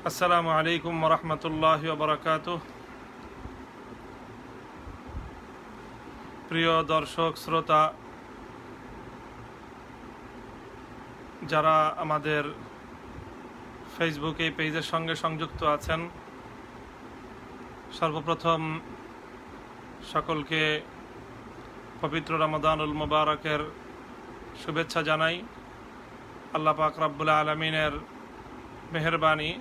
আসসালামু আলাইকুম ওরহমতুল্লাহি ওবরাকাতুহ। প্রিয় দর্শক শ্রোতা, যারা আমাদের ফেসবুক এই পেজের সঙ্গে সংযুক্ত আছেন, সর্বপ্রথম সকলকে পবিত্র রমাদানুল মুবারকের শুভেচ্ছা জানাই। আল্লাহ পাক রব্বুল আলামিনের মেহেরবানি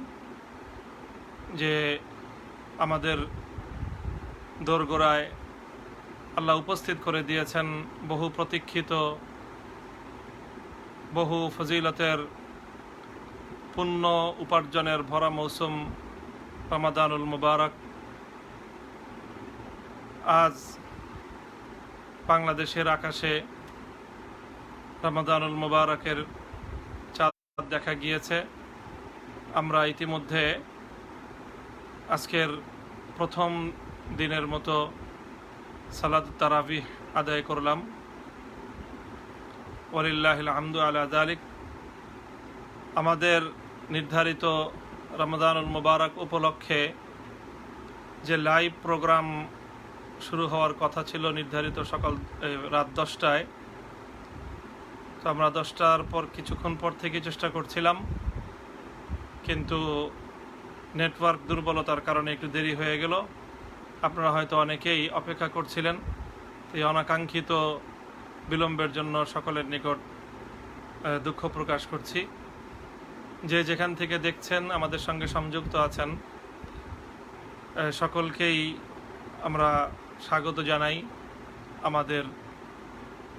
যে আমাদের দোরগোড়ায় আল্লাহ উপস্থিত করে দিয়েছেন বহু প্রতীক্ষিত, বহু ফজিলতের পুণ্য উপার্জনের ভরা মৌসুম রমাদানুল মুবারক। আজ বাংলাদেশের আকাশে রমাদানুল মুবারকের চাঁদ দেখা গিয়েছে। আমরা ইতিমধ্যে আজকের প্রথম দিনের মতো সালাত তারাবিহ আদায় করলাম। ওয়ালিল্লাহিল হামদু আলা যালিক। আমাদের নির্ধারিত রমাদানুল মুবারক উপলক্ষে যে লাইভ প্রোগ্রাম শুরু হওয়ার কথা ছিল নির্ধারিত সকাল রাত 10টায়, তো আমরা 10টার পর কিছুক্ষণ পর থেকে চেষ্টা করছিলাম, কিন্তু নেটওয়ার্ক দুর্বলতার কারণে একটু দেরি হয়ে গেল। আপনারা হয়তো অনেকেই অপেক্ষা করছিলেন। এই অনাকাঙ্ক্ষিত বিলম্বের জন্য সকলের নিকট দুঃখ প্রকাশ করছি। যে যেখান থেকে দেখছেন, আমাদের সঙ্গে সংযুক্ত আছেন, সকলকেই আমরা স্বাগত জানাই আমাদের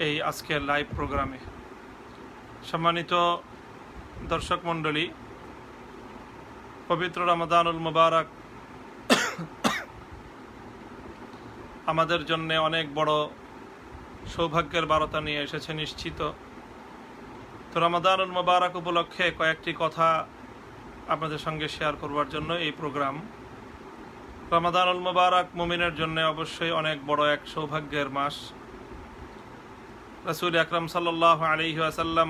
এই আজকের লাইভ প্রোগ্রামে। সম্মানিত দর্শক মণ্ডলী, পবিত্র রমাদানুল মুবারক আমাদের জন্য অনেক বড় সৌভাগ্যের বার্তা নিয়ে এসেছে নিশ্চিত। তো রমাদানুল মুবারক উপলক্ষে কয়েকটি কথা আপনাদের সঙ্গে শেয়ার করবার জন্য এই প্রোগ্রাম। রমাদানুল মুবারক মুমিনের জন্য অবশ্যই অনেক বড় এক সৌভাগ্যের মাস। রাসূল আকরাম সাল্লাল্লাহু আলাইহি ওয়াসাল্লাম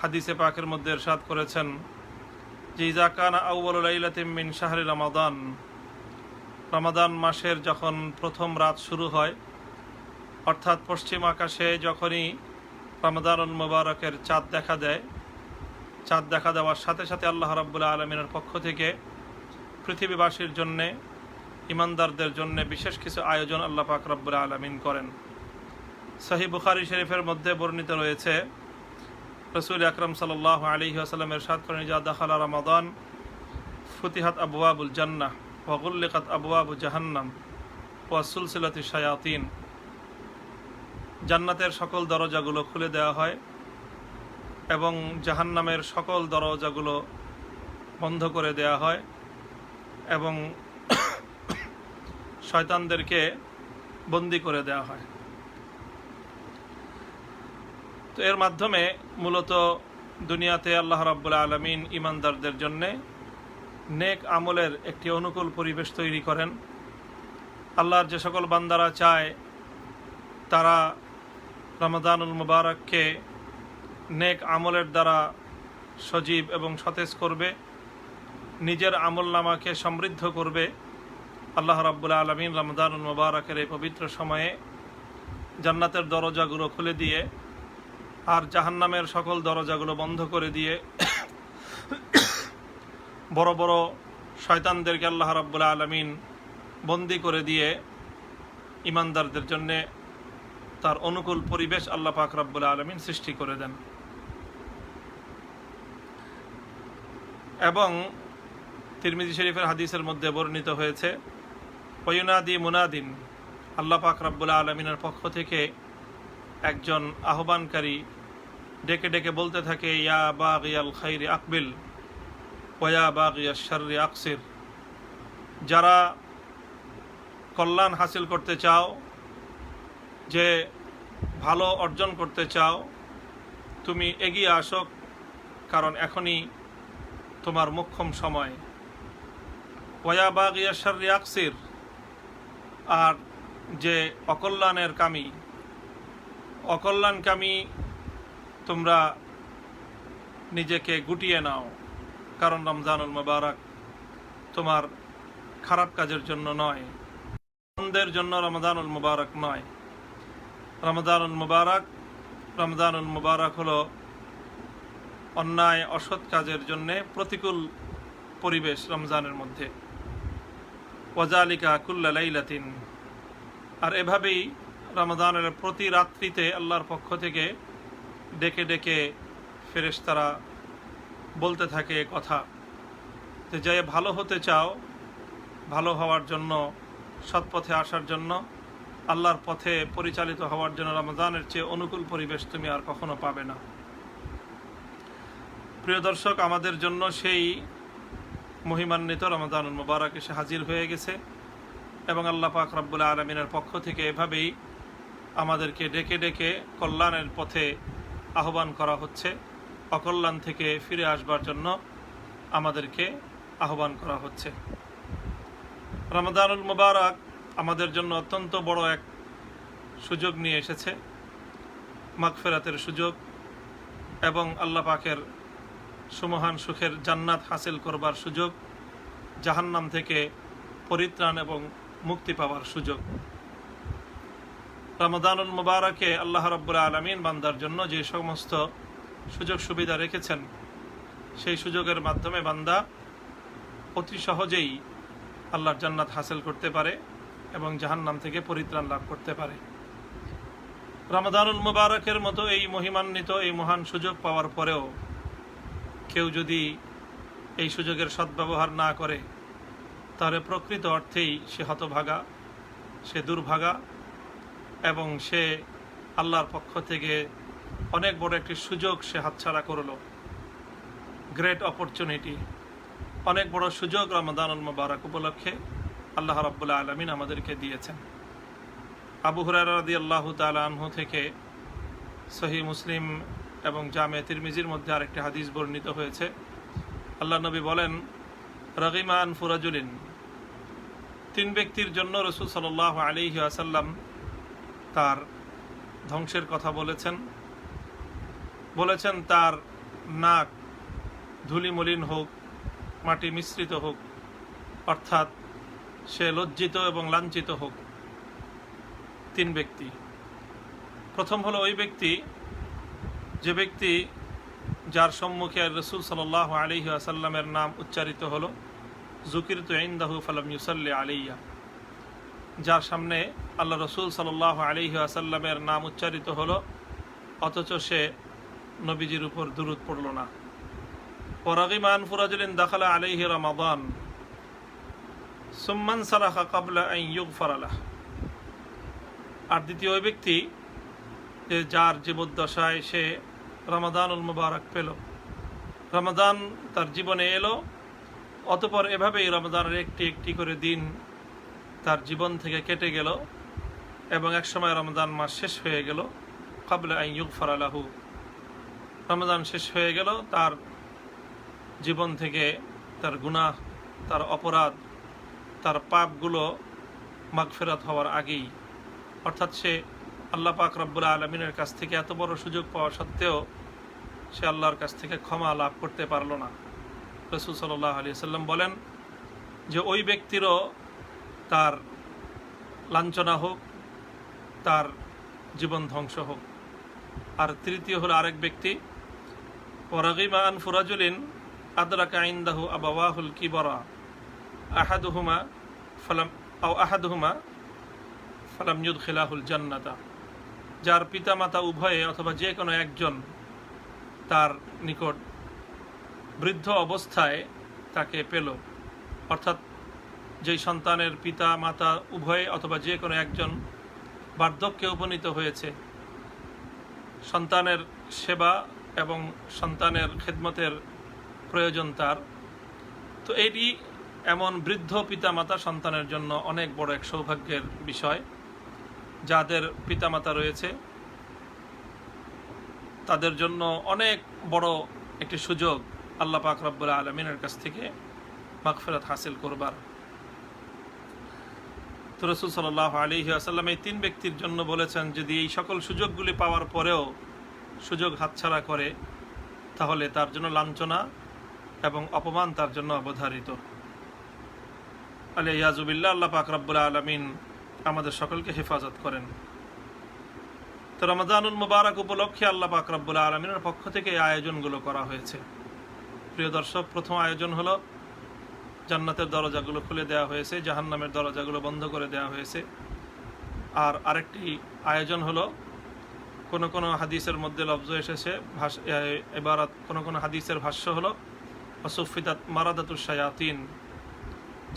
হাদিসে পাকের মধ্যে ইরশাদ করেছেন যে ইযা কানা আউয়ালু লাইলাতিন মিন শাহরি রমাদান, রমাদান মাসের যখন প্রথম রাত শুরু হয়, অর্থাৎ পশ্চিম আকাশে যখনই রমাদানুল মুবারকের চাঁদ দেখা দেয়, চাঁদ দেখা দেওয়ার সাথে সাথে আল্লাহ রাব্বুল আলামিনের পক্ষ থেকে পৃথিবীবাসীর জন্যে, ইমানদারদের জন্যে বিশেষ কিছু আয়োজন আল্লাহ পাক রব্বুল আলামিন করেন। সহিহ বুখারী শরীফের মধ্যে বর্ণিত রয়েছে, রাসূল আকরাম সাল্লাল্লাহু আলাইহি ওয়াসাল্লাম ইরশাদ করেন, ইযা দাখালা রমাদান ফুতিহাত আবওয়াবুল জান্নাহ ওয়া গুল্লিকাত আবওয়াবু জাহান্নাম ওয়া সুলসিলাতিশ শায়াতিন। জান্নাতের সকল দরজাগুলো খুলে দেওয়া হয় এবং জাহান্নামের সকল দরজাগুলো বন্ধ করে দেওয়া হয় এবং শয়তানদেরকে বন্দী করে দেওয়া হয়। তো এর মাধ্যমে মূলত দুনিয়াতে আল্লাহ রাব্বুল আলামিন ইমানদারদের জন্যে নেক আমলের একটি অনুকূল পরিবেশ তৈরি করেন। আল্লাহর যে সকল বান্দারা চায় তারা রমাদানুল মুবারককে নেক আমলের দ্বারা সজীব এবং সতেজ করবে, নিজের আমল নামাকে সমৃদ্ধ করবে, আল্লাহ রাব্বুল আলামিন রমাদানুল মুবারকের এই পবিত্র সময়ে জান্নাতের দরজাগুলো খুলে দিয়ে আর জাহান্নামের সকল দরজাগুলো বন্ধ করে দিয়ে বড় বড় শয়তানদেরকে আল্লাহ রাব্বুল আলামিন বন্দী করে দিয়ে ইমানদারদের জন্যে তার অনুকূল পরিবেশ আল্লাহ পাক রব্বুল আলামিন সৃষ্টি করে দেন। এবং তিরমিজি শরীফের হাদিসের মধ্যে বর্ণিত হয়েছে, ওয়ুনাদি মুনাদিন, আল্লাহ পাক রব্বুল আলামিনের পক্ষ থেকে একজন আহ্বানকারী ডেকে ডেকে বলতে থাকে, ইয়া বাগিয়াল খাইরি আকবিল ওয়া ইয়া বাগিয়াশ শাররি আকসির। যারা কল্যাণ হাসিল করতে চাও, যে ভালো অর্জন করতে চাও, তুমি এগিয়ে আসো, কারণ এখনই তোমার মোক্ষম সময়। ওয়া ইয়া বাগিয়াশ শাররি আকসির, আর যে অকল্যাণকামী তোমরা নিজেকে গুটিয়ে নাও। কারণ রমজানুল মুবারক তোমার খারাপ কাজের জন্য নয়, মন্দের জন্য রমজানুল মুবারক নয়। রমজানুল মুবারক হলো অন্যায় অসৎ কাজের জন্য প্রতিকূল পরিবেশ রমজানের মধ্যে। ওয়াজালিকা কুল্লা লাইলাতিন, আর এভাবেই রমজানের প্রতি রাত্রিতে আল্লাহর পক্ষ থেকে ডেকে ডেকে ফেরেশতারা বলতে থাকে কথা যে, যে ভালো হতে চাও, ভালো হওয়ার জন্য, সৎপথে আসার জন্য, আল্লাহর পথে পরিচালিত হওয়ার জন্য রমজানের চেয়ে অনুকূল পরিবেশ তুমি আর কখনো পাবে না। প্রিয় দর্শক, আমাদের জন্য সেই মহিমান্বিত রমজানুল মুবারক এসে হাজির হয়ে গেছে এবং আল্লাহ পাক রব্বুল আলামিনের পক্ষ থেকে এভাবেই আমাদেরকে ডেকে ডেকে কল্যাণের পথে আহ্বান করা হচ্ছে, অকল্যাণ থেকে ফিরে আসবার জন্য আমাদেরকে আহ্বান করা হচ্ছে। রমজানুল মুবারক আমাদের জন্য অত্যন্ত বড় এক সুযোগ নিয়ে এসেছে, মাগফিরাতের সুযোগ এবং আল্লাহ পাকের সুমহান সুখের জান্নাত হাসিল করবার সুযোগ, জাহান্নাম থেকে পরিত্রাণ এবং মুক্তি পাওয়ার সুযোগ। রমজানুল মুবারকে আল্লাহ রাব্বুল আলামিন বান্দার জন্য যে সমস্ত সুযোগ সুবিধা রেখেছেন, সেই সুযোগের মাধ্যমে বান্দা অতি সহজেই আল্লাহর জান্নাত হাসিল করতে পারে এবং জাহান্নাম থেকে পরিত্রাণ লাভ করতে পারে। রমজানুল মুবারকের মতো এই মহিমান্বিত এই মহান সুযোগ পাওয়ার পরেও কেউ যদি এই সুযোগের সদ্ব্যবহার না করে, তাহলে প্রকৃত অর্থেই সে হতভাগা, সে দুর্ভাগা এবং সে আল্লাহর পক্ষ থেকে অনেক বড় একটি সুযোগ সে হাতছাড়া করল। গ্রেট অপরচুনিটি, অনেক বড় সুযোগ রমজানুল মুবারক উপলক্ষে আল্লাহ রাব্বুল আলামিন আমাদেরকে দিয়েছেন। আবু হুরায়রা রাদিয়াল্লাহু তাআলা আনহু থেকে সহিহ মুসলিম এবং জামে তিরমিজির মধ্যে আরেকটি হাদিস বর্ণিত হয়েছে। আল্লাহ নবী বলেন, রাগিমা আনফু রাজুলিন, তিন ব্যক্তির জন্য রাসূল সাল্লাল্লাহু আলাইহি ওয়াসাল্লাম তার ধ্বংসের কথা বলেছেন তার নাক ধুলি মলিন হোক, মাটি মিশ্রিত হোক, অর্থাৎ সে লজ্জিত এবং লাঞ্ছিত হোক। তিন ব্যক্তি, প্রথম হলো ওই ব্যক্তি যে ব্যক্তি যার সম্মুখে রাসূল সাল্লাল্লাহু আলাইহি ওয়াসাল্লামের নাম উচ্চারিত হলো, যুকিরতু ইনদাহু ফালাম ইউসাল্লি আলাইয়া, যার সামনে আল্লাহ রাসূল সাল্লাল্লাহু আলাইহি ওয়াসাল্লামের নাম উচ্চারিত হলো অথচ সে নবীজির উপর দুরূদ পড়ল না। ওয়ারাগিমা আনফু রাজুলিন দাখালা আলাইহি রমাদান সুম্মান সারাহা ক্বাবলা আন ইউগফারা লাহ, আর দ্বিতীয় ওই ব্যক্তি যে যার জীবদ্দশায় সে রমাদানুল মুবারক পেল, রমাদান তার জীবনে এলো, অতঃপর এভাবেই রমাদানের একটি একটি করে দিন তার জীবন থেকে কেটে গেল এবং একসময় রমাদান মাস শেষ হয়ে গেল। ক্বাবলা আন ইউগফারা লাহু, রমাদান শেষ হয়ে গেল, তার জীবন থেকে তার গুনাহ, তার অপরাধ, তার পাপগুলো মাগফিরাত হওয়ার আগেই, অর্থাৎ সে আল্লাহ পাক রব্বুল আলামিনের কাছ থেকে এত বড় সুযোগ পাওয়া সত্ত্বেও সে আল্লাহর কাছ থেকে ক্ষমা লাভ করতে পারল না। রাসূল সাল্লাল্লাহু আলাইহি ওয়াসাল্লাম বলেন যে ওই ব্যক্তিরও তার লাঞ্ছনা হোক, তার জীবন ধ্বংস হোক। আর তৃতীয় হলো আরেক ব্যক্তি, ওয়ারাগিমা আনফু রাজুলিন আদরাকা ইনদাহু আবাওয়াহুল কিবরা আহাদুহুমা ফালাম ইউদখিলাহুল জান্নাতা, যার পিতামাতা উভয়ে অথবা যে কোনো একজন তার নিকট বৃদ্ধ অবস্থায় তাকে পেল, অর্থাৎ যেই সন্তানের পিতা মাতা উভয়ে অথবা যে কোনো একজন বার্ধক্যে উপনীত হয়েছে, সন্তানের সেবা এবং সন্তানের খেদমতের প্রয়োজন তার, তো এটি এমন বৃদ্ধ পিতামাতা সন্তানের জন্য অনেক বড় এক সৌভাগ্যের বিষয়। যাদের পিতামাতা রয়েছে তাদের জন্য অনেক বড় একটি সুযোগ আল্লাহ পাক রব্বুল আলামিনের কাছ থেকে মাগফিরাত হাসিল করবার। তো রাসূল সাল্লাল্লাহু আলাইহি ওয়াসাল্লাম এই তিন ব্যক্তির জন্য বলেছেন, যদি এই সকল সুযোগগুলি পাওয়ার পরেও সুযোগ হাতছাড়া করে তাহলে তার জন্য লাঞ্ছনা এবং অপমান তার জন্য অবধারিত। আলিয়াজুবিল্লাহ, আল্লাহ পাক রব্বুল আলামিন আমাদের সকলকে হেফাজত করেন। তো রমাদানুল মুবারক উপলক্ষে আল্লাহ পাক রব্বুল আলামিনের পক্ষ থেকে এই আয়োজনগুলো করা হয়েছে। প্রিয় দর্শক, প্রথম আয়োজন হলো জান্নাতের দরজাগুলো খুলে দেওয়া হয়েছে, জাহান্নামের দরজাগুলো বন্ধ করে দেওয়া হয়েছে। আর আরেকটি আয়োজন হলো কোন হাদিসের মধ্যে লফজ এসেছে, এবারাত কোন হাদিসের ভাষ্য হলো ওয়াসুফিদাত মারাদাতুশ শায়াতিন,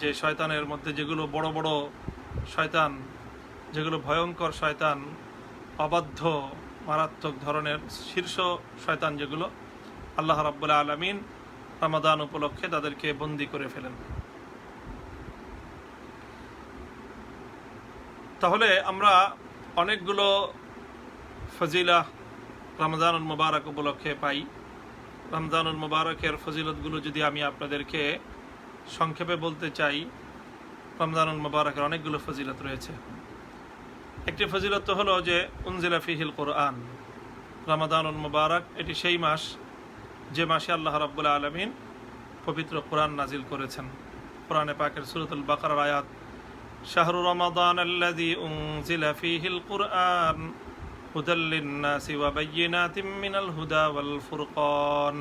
যে শয়তানের মধ্যে যেগুলো বড় বড় শয়তান, যেগুলো ভয়ঙ্কর শয়তান, অবাধ্য মারাত্মক ধরনের শীর্ষ শয়তান, যেগুলো আল্লাহ রাব্বুল আলামিন রমাদান উপলক্ষে তাদেরকে বন্দী করে ফেলেন। তাহলে আমরা অনেকগুলো ফজিলাহ রমজানুল মুবারক উপলক্ষে পাই। রমজানুল মুবারকের ফজিলতগুলো যদি আমি আপনাদেরকে সংক্ষেপে বলতে চাই, রমজানুল মুবারকের অনেকগুলো ফজিলত রয়েছে। একটি ফজিলত হলো যে উনজিলা ফিহিল কুরআন। রমাদানুল মুবারক এটি সেই মাস যে মাসে আল্লাহ রাব্বুল আলামিন পবিত্র কোরআন নাজিল করেছেন। কোরআনে পাকের সূরাতুল বাকারার আয়াত, শাহরু রমাদান আল্লাযী উনজিলা ফিহিল কুরআন হুদাল লিন-নাসি ওয়া বায়্যিনাতিম মিনাল হুদা ওয়াল ফুরকান,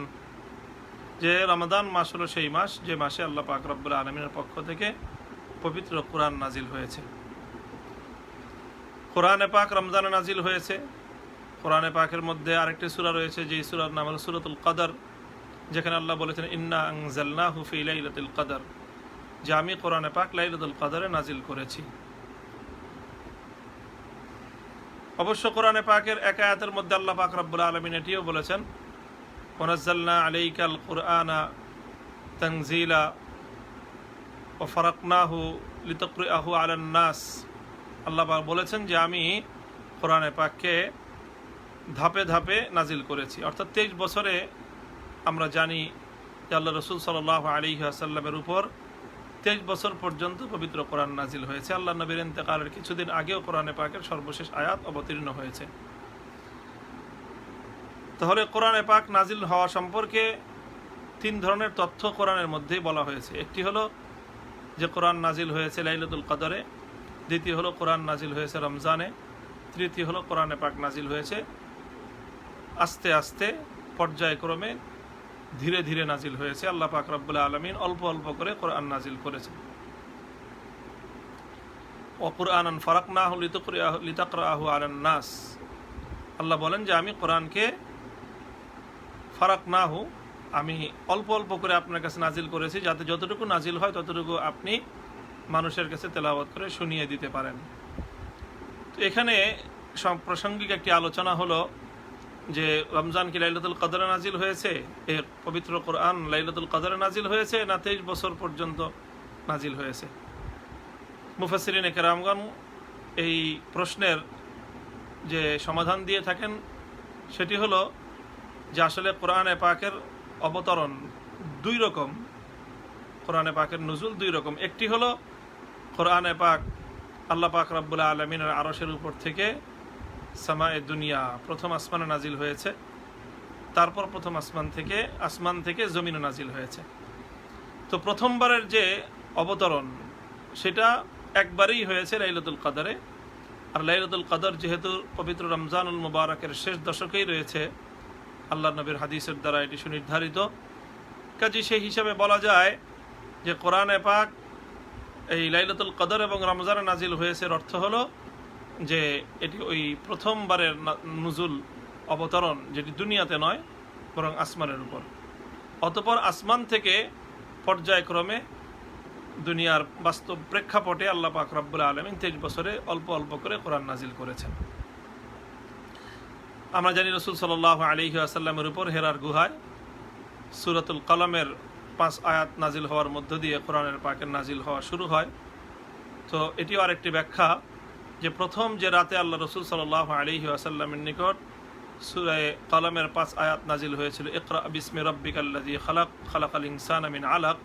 যে রমাদান মাস হলো সেই মাস যে মাসে আল্লাহ পাক রব্বুল আলামিনের পক্ষ থেকে পবিত্র কোরআন নাজিল হয়েছে। কোরআনে পাক রমজানে নাজিল হয়েছে। কোরআনে পাকের মধ্যে আরেকটি সূরা রয়েছে, যে সূরার নাম হলো সূরাতুল কদর, যেখানে আল্লাহ বলেছেন ইন্না আনজালনাহু ফি লাইলাতুল কদর, যে আমি কোরআনে পাক লাইলাতুল কদরে নাজিল করেছি। অবশ্য কোরআনে পাকের এক আয়াতের মধ্যে আল্লাহ পাক রব্বুল আলামিন এটিও বলেছেন ওয়ানাজ্জালনা আলাইকাল কুরআনা তানজিলা ওয়া ফারাকনাহু লিতাকরিআহু আলান নাস। আল্লাহ পাক বলেছেন যে আমি কোরআনে পাককে ধাপে ধাপে নাজিল করেছি। অর্থাৎ 23 বছরে আমরা জানি যে আল্লাহ রসুল সাল্লাল্লাহু আলাইহি ওয়াসাল্লামের উপর 23 বছর পর্যন্ত পবিত্র কোরআন নাজিল হয়েছে। আল্লাহ নবীর ইন্তেকালের কিছুদিন আগেও কোরআনে পাকের সর্বশেষ আয়াত অবতীর্ণ হয়েছে। তাহলে কোরআনে পাক নাজিল হওয়া সম্পর্কে 3 ধরনের তথ্য কোরআনের মধ্যেই বলা হয়েছে। একটি হলো যে কোরআন নাজিল হয়েছে লাইলাতুল কদরে, দ্বিতীয় হলো কোরআন নাজিল হয়েছে রমজানে, তৃতীয় হলো কোরআনে পাক নাজিল হয়েছে আস্তে আস্তে পর্যায়ক্রমে ধীরে ধীরে নাজিল হয়েছে। আল্লাহ পাক রব্বুল আলামিন অল্প অল্প করে কোরআন নাজিল করেছেন। ওয়া কুরআনান ফারাকনাহু লিতাকরাহু আলান নাস, আল্লাহ বলেন যে আমি কোরআনকে ফারাকনাহু, আমি অল্প অল্প করে আপনার কাছে নাজিল করেছি, যাতে যতটুকু নাজিল হয় ততটুকু আপনি মানুষের কাছে তেলাওয়াত করে শুনিয়ে দিতে পারেন। তো এখানে প্রাসঙ্গিক একটি আলোচনা হলো যে রমজান কি লাইলাতুল কদরে নাজিল হয়েছে, এর পবিত্র কোরআন লাইলাতুল কদরে নাজিল হয়েছে না 23 বছর পর্যন্ত নাজিল হয়েছে? মুফাসসিরিনে কেরামগণ এই প্রশ্নের যে সমাধান দিয়ে থাকেন সেটি হলো যে আসলে কোরআনে পাকের অবতরণ 2 রকম, কোরআনে পাকের নুজুল 2 রকম। একটি হলো কোরআনে পাক আল্লাহ পাক রব্বুল আলামিনের আরশের উপর থেকে সামায়ে দুনিয়া প্রথম আসমানে নাজিল হয়েছে, তারপর প্রথম আসমান থেকে জমিনে নাজিল হয়েছে। তো প্রথমবারের যে অবতরণ সেটা একবারেই হয়েছে লাইলাতুল কদরে। আর লাইলাতুল কদর যেহেতু পবিত্র রমজানুল মুবারকের শেষ দশকেই রয়েছে, আল্লাহ নবীর হাদিসের দ্বারা এটি সুনির্ধারিত, কাজে সেই হিসাবে বলা যায় যে কোরআনে পাক এই লাইলাতুল কদর এবং রমজানে নাজিল হয়েছে। অর্থ হলো যে এটি ওই প্রথমবারের নুজুল অবতরণ, যেটি দুনিয়াতে নয় বরং আসমানের উপর। অতঃপর আসমান থেকে পর্যায়ক্রমে দুনিয়ার বাস্তব প্রেক্ষাপটে আল্লাহ পাক রব্বুল আলামিন 23 বছরে অল্প অল্প করে কোরআন নাজিল করেছেন। আমরা জানি রাসূল সাল্লাল্লাহু আলাইহি ওয়াসাল্লামের উপর হেরার গুহায় সূরাতুল কলমের 5 আয়াত নাজিল হওয়ার মধ্য দিয়ে কোরআনের পাকের নাজিল হওয়া শুরু হয়। তো এটিও আরেকটি ব্যাখ্যা যে প্রথম যে রাতে আল্লাহ রসুল সাল্লাল্লাহু আলাইহি ওয়াসাল্লামের নিকট সূরা কলমের 5 আয়াত নাজিল হয়েছিল, ইকরা বিসমি রাব্বিকাল্লাযী খালাক খালাকাল ইনসানা মিন আলাক,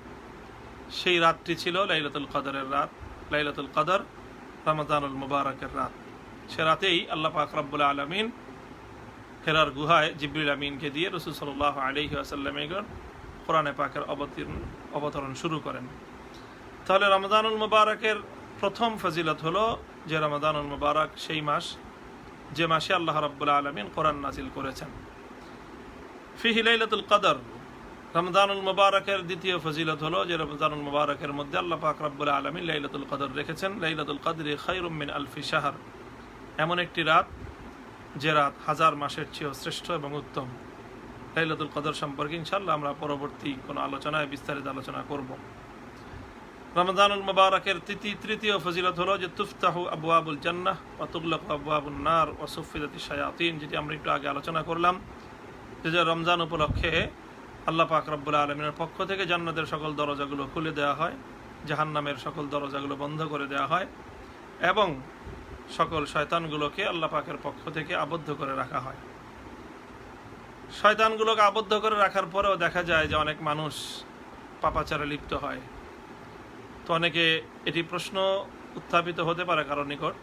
সেই রাতটি ছিল লাইলাতুল কদরের রাত। লাইলাতুল কদর রমজানুল মুবারকের রাত। সে রাতেই আল্লাহ পাক রব্বুল আলামিন হেরার গুহায় জিবরিল আমিনকে দিয়ে রাসূল সাল্লাল্লাহু আলাইহি ওয়াসাল্লামের কোরআনে পাকের অবতরণ শুরু করেন। তাহলে রমজানুল মুবারকের প্রথম ফজিলত হলো যে রমজানুল মুবারক সেই মাস যে মাসে আল্লাহ রাব্বুল আলামিন কোরআন নাজিল করেছেন। ফিহি লাইলাতুল কদর, রমজানুল মুবারকের দ্বিতীয় ফজিলত হলো যে রমজানুল মুবারকের মধ্যে আল্লাহ পাক রব্বুল আলামিন লাইলাতুল কদর রেখেছেন। লাইলাতুল কদরি খায়রুম মিন আলফি শাহর, এমন একটি রাত যে রাত হাজার মাসের চেয়েও শ্রেষ্ঠ এবং উত্তম। লাইলাতুল কদর সম্পর্কে ইনশাআল্লাহ আমরা পরবর্তী কোনো আলোচনায় বিস্তারিত আলোচনা করব। রমজানুল মুবারকের তৃতীয় ফজিলত হলো যে তুফতাহু আবওয়াবুল জান্নাহ ওয়া তুগলাকু আবওয়াবুন নার ওয়া সুফিদাতিশ শায়াতিন, যেটি আমরা একটু আগে আলোচনা করলাম যে রমজান উপলক্ষে আল্লাহ পাক রব্বুল আলামিনের পক্ষ থেকে জান্নাতের সকল দরজাগুলো খুলে দেওয়া হয়, জাহান্নামের সকল দরজাগুলো বন্ধ করে দেওয়া হয় এবং সকল শয়তানগুলোকে আল্লাহ পাকের পক্ষ থেকে আবদ্ধ করে রাখা হয়। শয়তানগুলোকে আবদ্ধ করে রাখার পরেও দেখা যায় যে অনেক মানুষ পাপাচারে লিপ্ত হয়। তো অনেকে এটি প্রশ্ন উত্থাপিত হতে পারে কারো নিকট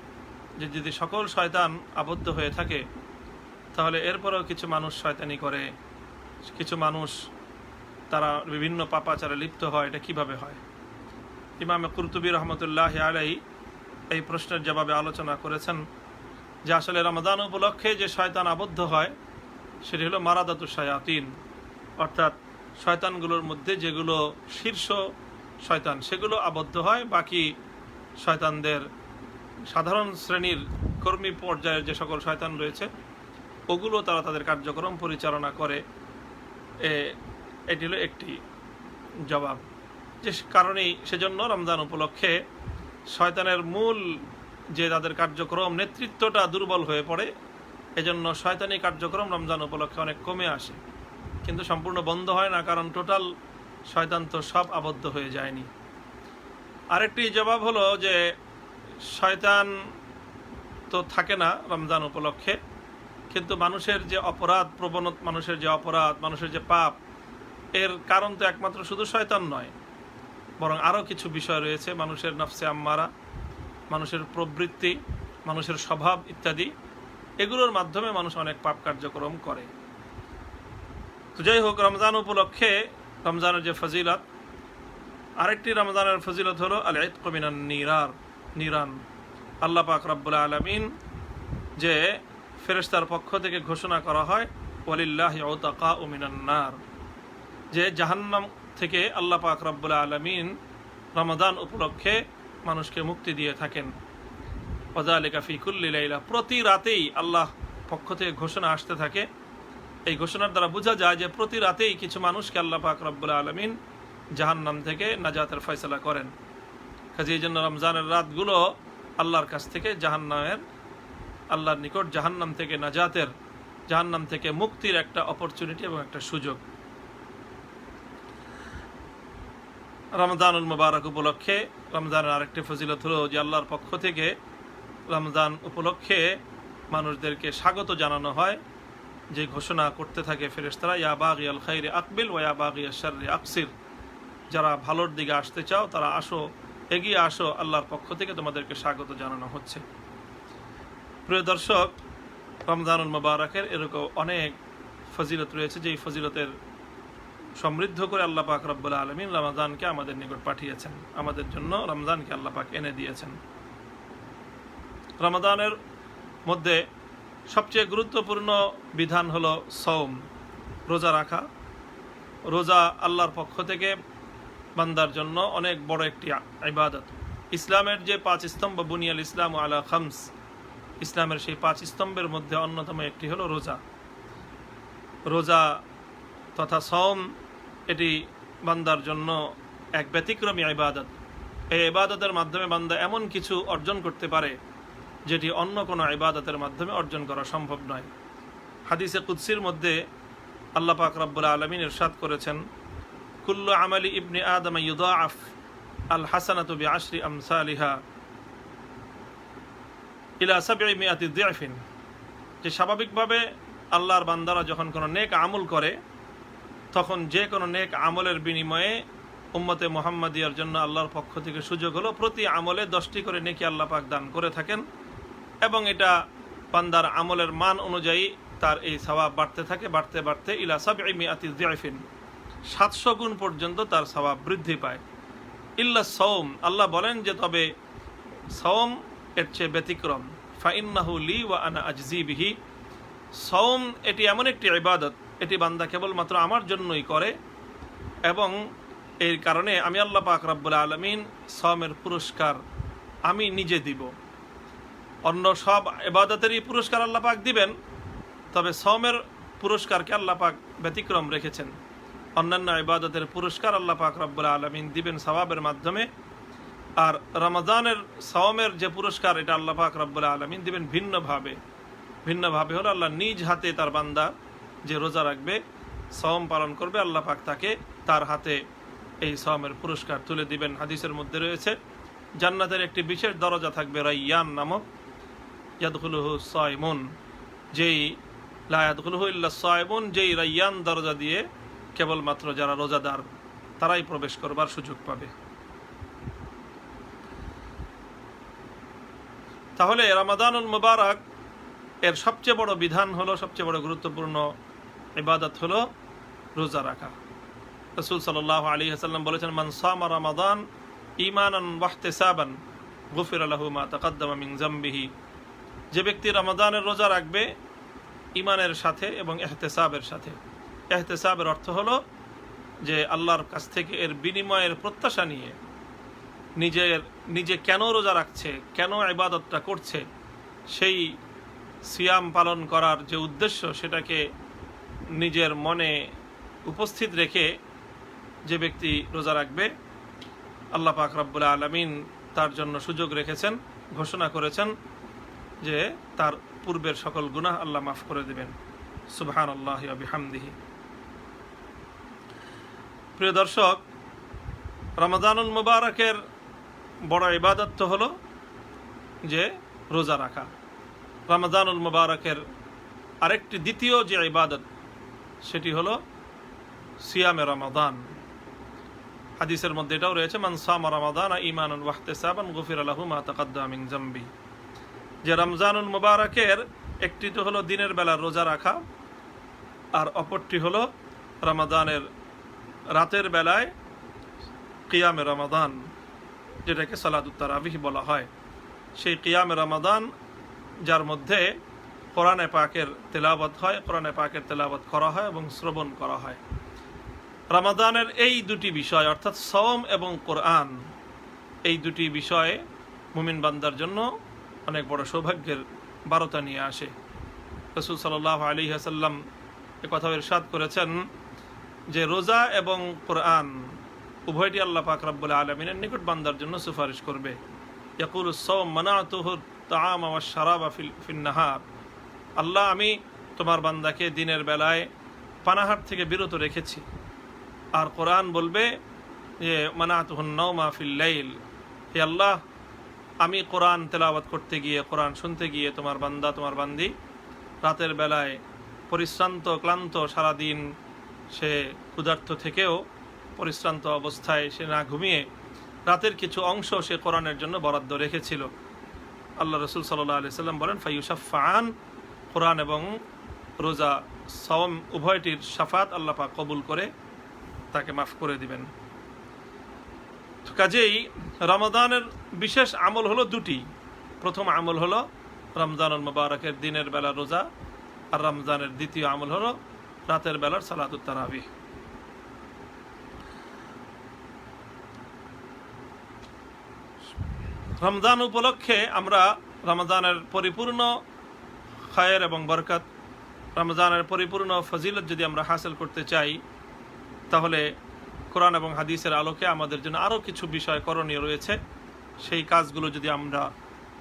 যে যদি সকল শয়তান আবদ্ধ হয়ে থাকে তাহলে এরপরেও কিছু মানুষ শয়তানি করে, কিছু মানুষ তারা বিভিন্ন পাপাচারে লিপ্ত হয়, এটা কিভাবে হয়? ইমাম কুরতুবী রহমতুল্লাহ আলাইহি এই প্রশ্নের জবাবে আলোচনা করেছেন যে আসলে রমজান উপলক্ষে যে শয়তান আবদ্ধ হয় সেটি হলো মারাদাতু শায়াতিন, অর্থাৎ শয়তানগুলোর মধ্যে যেগুলো শীর্ষ শয়তান সেগুলো আবদ্ধ হয়, বাকি শয়তানদের সাধারণ শ্রেণীর কর্মী পর্যায়ের যে সকল শয়তান রয়েছে ওগুলো তারা তাদের কার্যক্রম পরিচালনা করে। এটি হলো একটি জবাব, যে কারণেই সেজন্য রমজান উপলক্ষে শয়তানের মূল যে তাদের কার্যক্রম নেতৃত্বটা দুর্বল হয়ে পড়ে, এজন্য শয়তানি কার্যক্রম রমজান উপলক্ষে অনেক কমে আসে, কিন্তু সম্পূর্ণ বন্ধ হয় না, কারণ টোটাল শয়তান তো সব আবদ্ধ হয়ে যায়নি। আরেকটি জবাব হলো যে শয়তান তো থাকে না রমজান উপলক্ষে, কিন্তু মানুষের যে অপরাধ প্রবণতা, মানুষের যে পাপ, এর কারণ তো একমাত্র শুধু শয়তান নয়, বরং আরও কিছু বিষয় রয়েছে। মানুষের নফসে আম্মারা, মানুষের প্রবৃত্তি, মানুষের স্বভাব ইত্যাদি, এগুলোর মাধ্যমে মানুষ অনেক পাপ কার্যক্রম করে। তো যাই হোক, রমজান উপলক্ষে রমজানের যে ফজিলত, আরেকটি রমজানের ফজিলত হলো আল ইতকু মিনান নিরান। আল্লাহ পাক রব্বুল আলামিন যে ফেরেশতার পক্ষ থেকে ঘোষণা করা হয় ওয়ালিল্লাহি উতাকাউ মিনান নার, যে জাহান্নাম থেকে আল্লাহ পাক রব্বুল আলামিন রমজান উপলক্ষে মানুষকে মুক্তি দিয়ে থাকেন। ওয়াযালিকা ফি কুল্লি লাইলা, প্রতি রাতেই আল্লাহ পক্ষ থেকে ঘোষণা আসতে থাকে। এই ঘোষণার দ্বারা বোঝা যায় যে প্রতি রাতেই কিছু মানুষকে আল্লাহ পাক রব্বুল আলামিন জাহান্নাম থেকে নাজাতের ফয়সালা করেন। কাজে এই জন্য রমজানের রাতগুলো আল্লাহর কাছ থেকে আল্লাহর নিকট জাহান্নাম থেকে নাজাতের, জাহান্নাম থেকে মুক্তির একটা অপরচুনিটি এবং একটা সুযোগ। রমজানুল মুবারক উপলক্ষে রমজানের আরেকটি ফজিলত হলো যে আল্লাহর পক্ষ থেকে রমজান উপলক্ষে মানুষদেরকে স্বাগত জানানো হয়, যে ঘোষণা করতে থাকে ফেরেশতারা, ইয়া বাগিয়াল খাইরি আকবিল ওয়া ইয়া বাগিয়াশ শাররি আকসির, যারা ভালোর দিকে আসতে চাও তারা আসো, এগিয়ে আসো, আল্লাহর পক্ষ থেকে তোমাদেরকে স্বাগত জানানো হচ্ছে। প্রিয় দর্শক, রমজানুল মুবারকের এরকম অনেক ফজিলত রয়েছে, যেই ফজিলতের সমৃদ্ধ করে আল্লাহ পাক রব্বুল আলামিন রমজানকে আমাদের নিকট পাঠিয়েছেন, আমাদের জন্য রমজানকে আল্লাহ পাক এনে দিয়েছেন। রমজানের মধ্যে সবচেয়ে গুরুত্বপূর্ণ বিধান হলো সওম, রোজা রাখা। রোজা আল্লাহর পক্ষ থেকে বান্দার জন্য অনেক বড় একটি ইবাদত। ইসলামের যে 5 স্তম্ভ, বুনিয়াল ইসলাম আলা খামস, ইসলামের সেই 5 স্তম্ভের মধ্যে অন্যতম একটি হলো রোজা। রোজা তথা সওম এটি বান্দার জন্য এক ব্যতিক্রমী ইবাদত। এই ইবাদতের মাধ্যমে বান্দা এমন কিছু অর্জন করতে পারে যেটি অন্য কোনো ইবাদতের মাধ্যমে অর্জন করা সম্ভব নয়। হাদিসে কুদসির মধ্যে আল্লাহ পাক রব্বুল আলামিন ইরশাদ করেছেন, কুল্লু আমালি ইবনি আদম ইউদাআফ আল হাসানাতু বিআশরি আমসালিহা ইলা 700 দিআফিন, যে স্বাভাবিকভাবে আল্লাহর বান্দারা যখন কোনো নেক আমল করে তখন যে কোনো নেক আমলের বিনিময়ে উম্মতে মুহাম্মাদিয়ার জন্য আল্লাহর পক্ষ থেকে সুযোগ হলো প্রতি আমলে 10টি করে নেকি আল্লাহ পাক দান করে থাকেন, এবং এটা বান্দার আমলের মান অনুযায়ী তার এই সওয়াব বাড়তে থাকে, বাড়তে বাড়তে ইলা 700 দিআফিন 700 গুণ পর্যন্ত তার সওয়াব বৃদ্ধি পায়। ইল্লা সওম, আল্লাহ বলেন যে তবে সওম এর চেয়ে ব্যতিক্রম। ফাইন্নাহু লি ওয়া আনা আজজি বিহি, সওম এটি এমন একটি ইবাদত, এটি বান্দা কেবলমাত্র আমার জন্যই করে এবং এর কারণে আমি আল্লাহ পাক রব্বুল আলামিন সওমের পুরস্কার আমি নিজে দিব। অন্য সব ইবাদতেরই পুরস্কার আল্লাহ পাক দিবেন, তবে সওমের পুরস্কারকে আল্লাহ পাক ব্যতিক্রম রেখেছেন। অন্যান্য ইবাদতের পুরস্কার আল্লাহ পাক রব্বুল আলামিন দিবেন সওয়াবের মাধ্যমে, আর রমজানের সওমের যে পুরস্কার এটা আল্লাহ পাক রব্বুল আলামিন দিবেন ভিন্নভাবে। ভিন্নভাবে হলো আল্লাহ নিজ হাতে তার বান্দা যে রোজা রাখবে, সওম পালন করবে, আল্লাহ পাক তাকে তার হাতে এই সওমের পুরস্কার তুলে দিবেন। হাদিসের মধ্যে রয়েছে জান্নাতের একটি বিশেষ দরজা থাকবে রাইয়ান নামক, ইয়াদখুলুহু সাইমুন, যেই লা ইয়াদখুলুহু ইল্লা সাইমুন, যেই রাইয়ান দরজা দিয়ে কেবলমাত্র যারা রোজাদার তারাই প্রবেশ করবার সুযোগ পাবে। তাহলে রমাদানুল মুবারক এর সবচেয়ে বড় বিধান হলো, সবচেয়ে বড় গুরুত্বপূর্ণ ইবাদত হলো রোজা রাখা। রাসূল সাল্লাল্লাহু আলাইহি ওয়াসাল্লাম বলেছেন, মান সামা রমাদান ঈমানান ওয়া ইহতিসাবান গুফিরা লাহু মা তাকাদ্দামা মিন যামবিহি, যে ব্যক্তি রমাদানের রোজা রাখবে ঈমানের সাথে এবং ইহতিসাবের সাথে। ইহতিসাবের অর্থ হলো যে আল্লাহর কাছ থেকে এর বিনিময়ের প্রত্যাশা নিয়ে নিজে কেন রোজা রাখছে, কেন ইবাদতটা করছে, সেই সিয়াম পালন করার যে উদ্দেশ্য সেটাকে নিজের মনে উপস্থিত রেখে যে ব্যক্তি রোজা রাখবে, আল্লাহ পাক রব্বুল আলামিন তার জন্য সুযোগ রেখেছেন, ঘোষণা করেছেন যে তার পূর্বের সকল গুনাহ আল্লাহ মাফ করে দেবেন। সুবহানাল্লাহি ওয়া বিহামদিহি। প্রিয় দর্শক, রমাদানুল মুবারকের বড় ইবাদত তো হলো যে রোজা রাখা। রমাদানুল মুবারকের আরেকটি দ্বিতীয় যে ইবাদত সেটি হলো সিয়ামে রমাদান। হাদিসের মধ্যে এটাও রয়েছে, মান সামা রমাদান ঈমানান ওয়া ইহতিসাবান গুফিরা লাহু মা তাকাদ্দামা মিন যামবি, যে রমজানুল মুবারকের একটি তো হলো দিনের বেলা রোজা রাখা, আর অপরটি হলো রমাদানের রাতের বেলায় কিয়ামে রমাদান, যেটাকে সালাতুত তারাবিহ বলা হয়। সেই কিয়ামে রমাদান যার মধ্যে কোরআনে পাকের তেলাওয়াত হয়, কোরআনে পাকের তেলাওয়াত করা হয় এবং শ্রবণ করা হয়। রমাদানের এই দুটি বিষয় অর্থাৎ সওম এবং কোরআন, এই দুটি বিষয়ে মুমিন বান্দার জন্য অনেক বড় সৌভাগ্যের বার্তা নিয়ে আসে। রাসূল সাল্লাল্লাহু আলাইহি ওয়াসাল্লাম এ কথা ইরশাদ করেছেন যে রোজা এবং কোরআন উভয়টি আল্লাহ পাক রব্বুল আলামিনের নিকট বান্দার জন্য সুপারিশ করবে। ইয়াকুলুস সাওম মানাতুহু তাআমা ওয়াশ শারাবা ফিন নাহার, আল্লাহ আমি তোমার বান্দাকে দিনের বেলায় পানাহার থেকে বিরত রেখেছি। আর কোরআন বলবে যে মানাতুহুন নাওমা ফিল লাইল, হে আল্লাহ আমি কোরআন তেলাওয়াত করতে গিয়ে, কোরআন শুনতে গিয়ে তোমার বান্দা তোমার বান্দি রাতের বেলায় পরিশ্রান্ত ক্লান্ত, সারাদিন সে ক্ষুধার্ত থেকেও পরিশ্রান্ত অবস্থায় সে না ঘুমিয়ে রাতের কিছু অংশ সে কোরআনের জন্য বরাদ্দ রেখেছিল। আল্লাহ রসুল সাল্লাল্লাহু আলাইহি ওয়াসাল্লাম বলেন, ফায়ুশাফাআন, কোরআন এবং রোজা সওম উভয়টির শাফাত আল্লাহ পাক কবুল করে তাকে মাফ করে দিবেন। কাজেই রমাদানের বিশেষ আমল হলো দুটি। প্রথম আমল হলো রমজানুল মুবারকের দিনের বেলা রোজা, আর রমজানের দ্বিতীয় আমল হলো রাতের বেলার সালাতুত তারাবিহ। রমজান উপলক্ষে আমরা রমজানের পরিপূর্ণ খায়ের এবং বরকত, রমজানের পরিপূর্ণ ফজিলত যদি আমরা হাসিল করতে চাই, তাহলে কোরআন এবং হাদিসের আলোকে আমাদের জন্য আরও কিছু বিষয় করণীয় রয়েছে। সেই কাজগুলো যদি আমরা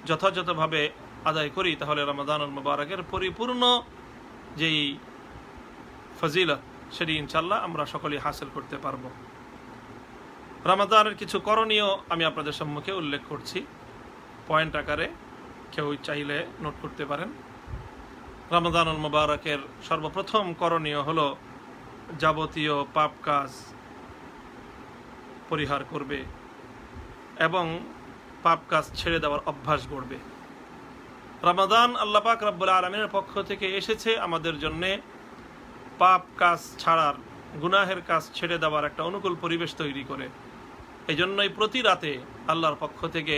যথাযথভাবে আদায় করি, তাহলে রমাদানুল মুবারকের পরিপূর্ণ যেই ফজিলত সেটি ইনশাল্লাহ আমরা সকলেই হাসিল করতে পারব। রমাদানের কিছু করণীয় আমি আপনাদের সম্মুখে উল্লেখ করছি, পয়েন্ট আকারে কেউ চাইলে নোট করতে পারেন। রমাদানুল মুবারকের সর্বপ্রথম করণীয় হলো যাবতীয় পাপ কাজ পরিহার করবে এবং পাপ কাজ ছেড়ে দেওয়ার অভ্যাস গড়বে। রমাদান আল্লাহ পাক রব্বুল আলামিনের পক্ষ থেকে এসেছে আমাদের জন্য পাপ কাজ ছাড়ার গুনাহের কাজ ছেড়ে দেওয়ার একটা অনুকূল পরিবেশ তৈরি করে। এই জন্যই প্রতি রাতে আল্লাহর পক্ষ থেকে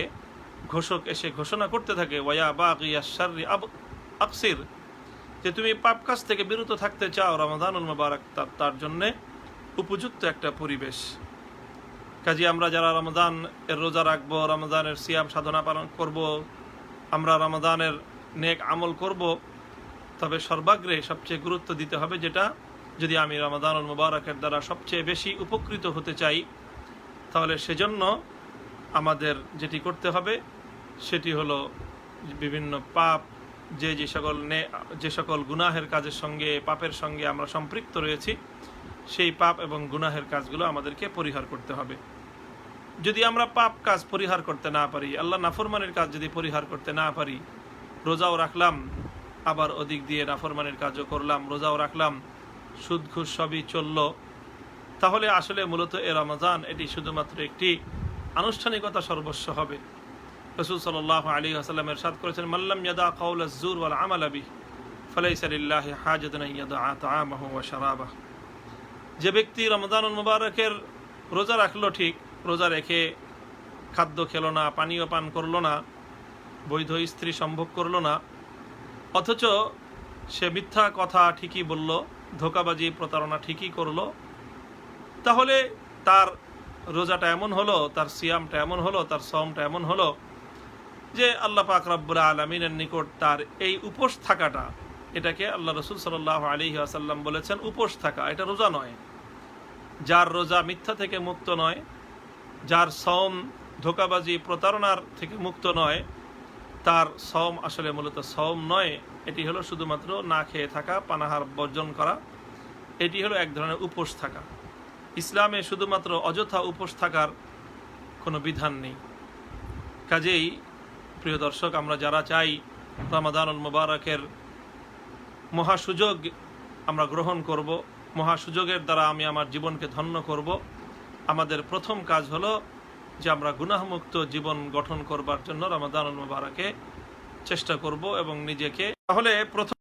ঘোষক এসে ঘোষণা করতে থাকে ওয়া বাগিয়াশ শাররি আকসির, যে তুমি পাপ কাজ থেকে বিরত থাকতে চাও, রমাদানুল মুবারক তার জন্যে উপযুক্ত একটা পরিবেশ। কাজে আমরা যারা রমজান এর রোজা রাখবো, রমজানের সিয়াম সাধনা পালন করব, আমরা রমজানের নেক আমল করব, তবে সর্বাগ্রে সবচেয়ে গুরুত্ব দিতে হবে যেটা, যদি আমি রমাদানুল মুবারকের দ্বারা সবচেয়ে বেশি উপকৃত হতে চাই, তাহলে সেজন্য আমাদের যেটি করতে হবে সেটি হলো বিভিন্ন পাপ, যে সকল গুনাহের কাজের সঙ্গে, পাপের সঙ্গে আমরা সম্পৃক্ত রয়েছি, সেই পাপ এবং গুনাহের কাজগুলো আমাদেরকে পরিহার করতে হবে। যদি আমরা পাপ কাজ পরিহার করতে না পারি, আল্লাহ নাফরমানের কাজ যদি পরিহার করতে না পারি, রোজাও রাখলাম আবার ওদিক দিয়ে নাফরমানের কাজও করলাম, রোজাও রাখলাম, সুদ ঘুষ সবই চলল, তাহলে আসলে মূলত এ রমজান এটি শুধুমাত্র একটি আনুষ্ঠানিকতা সর্বস্ব হবে। রাসূল সাল্লাল্লাহু আলাইহি ওয়াসাল্লাম ইরশাদ করেছেন, মাল্লাম ইয়াদা কাওলা আয-যুর ওয়াল আমালা বিহি ফালাইসা লিল্লাহি হাজাতুন আন ইয়াদা তাআমাহু ওয়া শারাবাহু। যে ব্যক্তি রমজানুল মুবারকের রোজা রাখলো, ঠিক রোজা রেখে খাদ্য খেলো না, পানীয় পান করলো না, বৈধ স্ত্রী সম্ভোগ করলো না, অথচ সে মিথ্যা কথা ঠিকই বলল, ধোঁকাবাজি প্রতারণা ঠিকই করলো, তাহলে তার রোজাটা এমন হলো, তার সিয়ামটা এমন হলো, তার সওমটা এমন হলো যে আল্লাহ পাক রব্বুল আলামিনের নিকট তার এই উপোস থাকাটা, এটাকে আল্লাহ রাসূল সাল্লাল্লাহু আলাইহি ওয়াসাল্লাম বলেছেন উপোস থাকা, এটা রোজা নয়। যার রোজা মিথ্যা থেকে মুক্ত নয়, যার সওম ধোঁকাবাজি প্রতারণার থেকে মুক্ত নয়, তার সওম আসলে মূলত সওম নয়, এটি হলো শুধুমাত্র না খেয়ে থাকা, পানাহার বর্জন করা, এটি হলো এক ধরনের উপোস থাকা। ইসলামে শুধুমাত্র অযথা উপোস থাকার কোনো বিধান নেই। কাজেই প্রিয় দর্শক, আমরা যারা চাই রমাদানুল মুবারকের মহাসুযোগ আমরা গ্রহণ করব, মহাসুযোগের দ্বারা আমি আমার জীবনকে ধন্য করব, আমাদের প্রথম কাজ হলো যে আমরা গুনাহমুক্ত জীবন গঠন করবার জন্য রমাদানুল মুবারকে চেষ্টা করব এবং নিজেকে, তাহলে প্রথম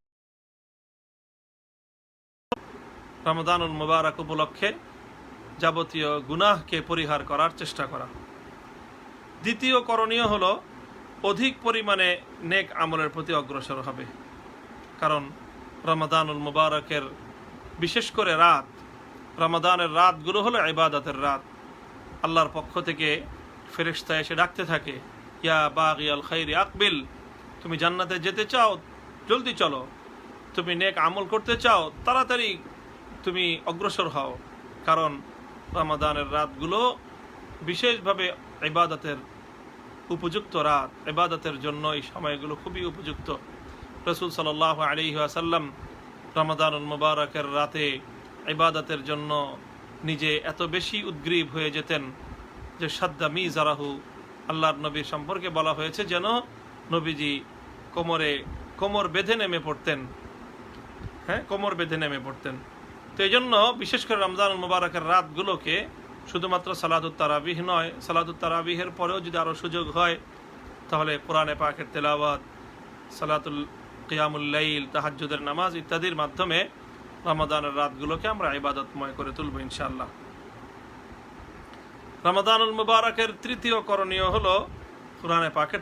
রমাদানুল মুবারক উপলক্ষে যাবতীয় গুনাহকে পরিহার করার চেষ্টা করা। দ্বিতীয় করণীয় হলো অধিক পরিমাণে নেক আমলের প্রতি অগ্রসর হবে, কারণ রমাদানুল মুবারকের বিশেষ করে রাত, রমাদানের রাতগুলো হলো ইবাদতের রাত। আল্লাহর পক্ষ থেকে ফেরেশতা এসে ডাকতে থাকে, ইয়া বাগিয়াল খাইরি আকবিল, তুমি জান্নাতে যেতে চাও জলদি চলো, তুমি নেক আমল করতে চাও তাড়াতাড়ি তুমি অগ্রসর হও, কারণ রমাদানের রাতগুলো বিশেষভাবে ইবাদতের উপযুক্ত রাত, ইবাদতের জন্য এই সময়গুলো খুবই উপযুক্ত। রাসূল সাল্লাল্লাহু আলাইহি ওয়াসাল্লাম রমাদানুল মুবারকের রাতে ইবাদতের জন্য নিজে এত বেশি উদ্গ্রীব হয়ে যেতেন যে সাদ্দা মিজারাহু, আল্লাহর নবীর সম্পর্কে বলা হয়েছে যেন নবীজি কোমর বেঁধে নেমে পড়তেন, কোমর বেঁধে নেমে পড়তেন। তো এই জন্য বিশেষ করে রমজানুল মুবারকের রাতগুলোকে শুধুমাত্র সালাতুত তারাবিহ নয়, সালাতুত তারাবিহের পরেও যদি আরও সুযোগ হয় তাহলে কোরআনে পাকের তেলাওয়াত, সালাতুল কিয়ামুল লাইল, তাহাজ্জুদের নামাজ ইত্যাদির মাধ্যমে রমাদানের রাতগুলোকে আমরা ইবাদতময় করে তুলব ইনশাআল্লাহ। রমাদানুল মুবারকের তৃতীয় করণীয় হলো কোরআনে পাকের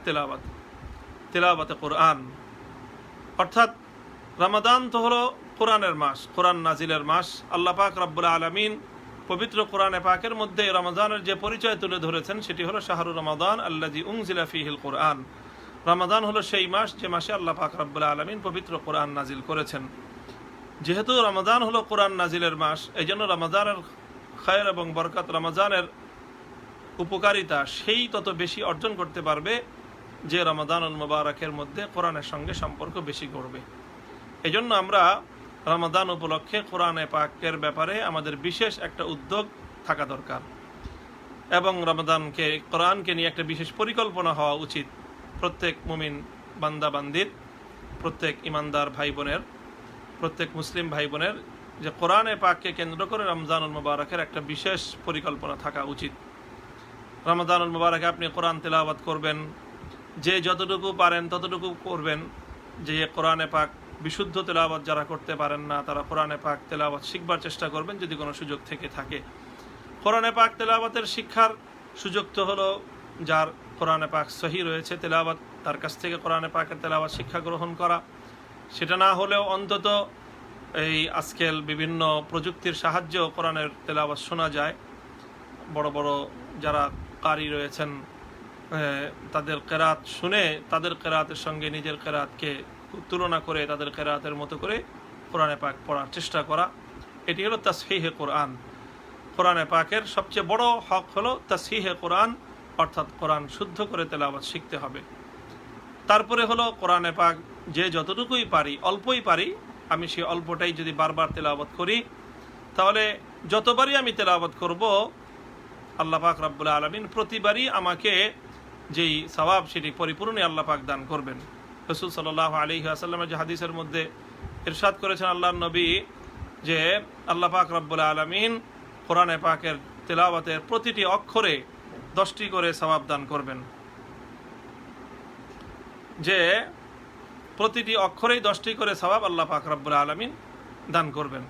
তেলাওয়াতে কোরআন। অর্থাৎ রমাদান তো হলো কোরআনের মাস, কোরআন নাজিলের মাস। আল্লাহ পাক রব্বুল আলামিন পবিত্র কোরআনে পাকের মধ্যে রমাদানের যে পরিচয় তুলে ধরেছেন সেটি হলো শাহরু রমাদান আল্লাযী উনজিলা ফীহিল কোরআন। রমাদান হলো সেই মাস যে মাসে আল্লাহ পাক রব্বুল আলামিন পবিত্র কোরআন নাজিল করেছেন। যেহেতু রমাদান হলো কোরআন নাজিলের মাস, এই জন্য রমাদানের খায়ের এবং বরকত, রমাদানের উপকারিতা সেই তত বেশি অর্জন করতে পারবে যে রমাদানুল মুবারকের মধ্যে কোরআনের সঙ্গে সম্পর্ক বেশি করবে। এই জন্য আমরা রমাদান উপলক্ষে কোরআনে পাকের ব্যাপারে আমাদের বিশেষ একটা উদ্যোগ থাকা দরকার এবং কোরআনকে নিয়ে একটা বিশেষ পরিকল্পনা হওয়া উচিত প্রত্যেক মুমিন বান্দা বান্দির, প্রত্যেক ইমানদার ভাই বোনের, প্রত্যেক মুসলিম ভাই বোনের, যে কোরআনে পাককে কেন্দ্র করে রমজানুল মুবারকের একটা বিশেষ পরিকল্পনা থাকা উচিত। রমজানুল মুবারকে আপনি কোরআন তেলাওয়াত করবেন, যে যতটুকু পারেন ততটুকু করবেন, যে কোরআনে পাক বিশুদ্ধ তেলাওয়াত যারা করতে পারেন না তারা কোরআনে পাক তেলাওয়াত শিখবার চেষ্টা করবেন যদি কোনো সুযোগ থেকে থাকে। কোরআনে পাক তেলাওয়াতের শিক্ষার সুযোগ তো হলো যার কোরআনে পাক সহি রয়েছে তেলাওয়াত, তার কাছ থেকে কোরআনে পাকের তেলাওয়াত শিক্ষা গ্রহণ করা। সেটা না হলেও অন্তত এই আজকাল বিভিন্ন প্রযুক্তির সাহায্যেও কোরআনের তেলাওয়াত শোনা যায়। বড় বড় যারা কারি রয়েছেন তাদের কেরাত শুনে তাদের কেরাতের সঙ্গে নিজের কেরাতকে তুলনা করে তাদের কেরাতের মতো করে কোরআনে পাক পড়ার চেষ্টা করা, এটি হলো তাসহিহে কোরআন। কোরআনে পাকের সবচেয়ে বড় হক হলো তাসহিহে কোরআন, অর্থাৎ কোরআন শুদ্ধ করে তেলাওয়াত শিখতে হবে। তারপরে হলো কোরআনে পাক যে যতটুকুই পারি, অল্পই পারি, আমি সেই অল্পটাই যদি বারবার তেলাওয়াত করি তাহলে যতবারই আমি তেলাওয়াত করব আল্লাহ পাক রব্বুল আলামিন প্রতিবারই আমাকে যেই সওয়াব সেটি পরিপূর্ণই আল্লাহ পাক দান করবেন। রাসূল সাল্লাল্লাহু আলাইহি ওয়াসাল্লামের যে হাদিসের মধ্যে ইরশাদ করেছেন আল্লাহর নবী যে আল্লাহ পাক রব্বুল আলামিন কোরআনে পাকের তেলাওয়াতের প্রতিটি অক্ষরে 10টি করে সওয়াব দান করবেন, যে প্রতিটি অক্ষরেই 10টি করে সওয়াব আল্লাহ পাক রব্বুল আলামিন দান করবেন।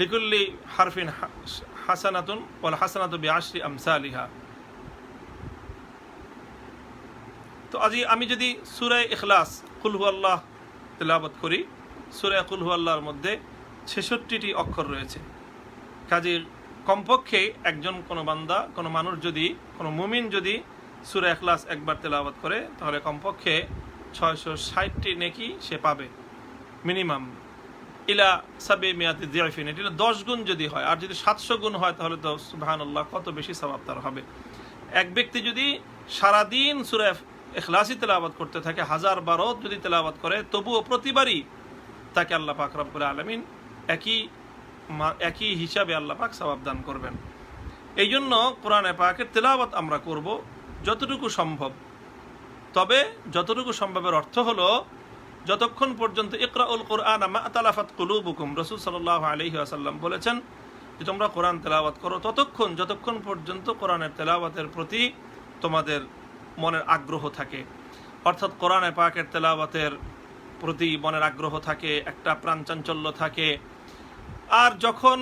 লিকুল্লি হারফিন হাসানাতুন ওয়াল হাসানাতু বিআশরি আমসালিহা। তো আমি যদি সূরা ইখলাস কুল হুয়াল্লাহ তেলাওয়াত করি, সূরা কুল হুয়াল্লাহর মধ্যে 66টি অক্ষর রয়েছে। কাজে কমপক্ষে একজন কোনো বান্দা, কোনো মানুষ যদি, কোনো মুমিন যদি সূরা ইখলাস একবার তেলাওয়াত করে তাহলে কমপক্ষে 660টি নেকি সে পাবে মিনিমাম, ইলা সাবে মিয়াতি দিআফিন। এটি 10 গুণ যদি হয়, আর যদি 700 গুণ হয় তাহলে তো সুবহানাল্লাহ কত বেশি সওয়াব তার হবে। এক ব্যক্তি যদি সারাদিন সূরা ইখলাসই তেলাওয়াত করতে থাকে, 1000 বার যদি তেলাওয়াত করে, তবুও প্রতিবারই তাকে আল্লাহ পাক রব্বুল আলামিন একই হিসাবে আল্লাহ পাক সওয়াব দান করবেন। এই জন্য কোরআনে পাকের তেলাওয়াত আমরা করব যতটুকু সম্ভব। তবে যতটুকু সম্ভবের অর্থ হলো যতক্ষণ পর্যন্ত ইকরাউল কোরআন মা তালাফাত কুলুবুকুম, রাসূল সাল্লাল্লাহু আলাইহি ওয়াসাল্লাম বলেছেন যে তোমরা কোরআন তেলাওয়াত করো যতক্ষণ পর্যন্ত কোরআনের তেলাওয়াতের প্রতি তোমাদের মনের আগ্রহ থাকে, অর্থাৎ কোরআনে পাকের তেলাওয়াতের প্রতি মনের আগ্রহ থাকে, একটা প্রাণচাঞ্চল্য থাকে। আর যখন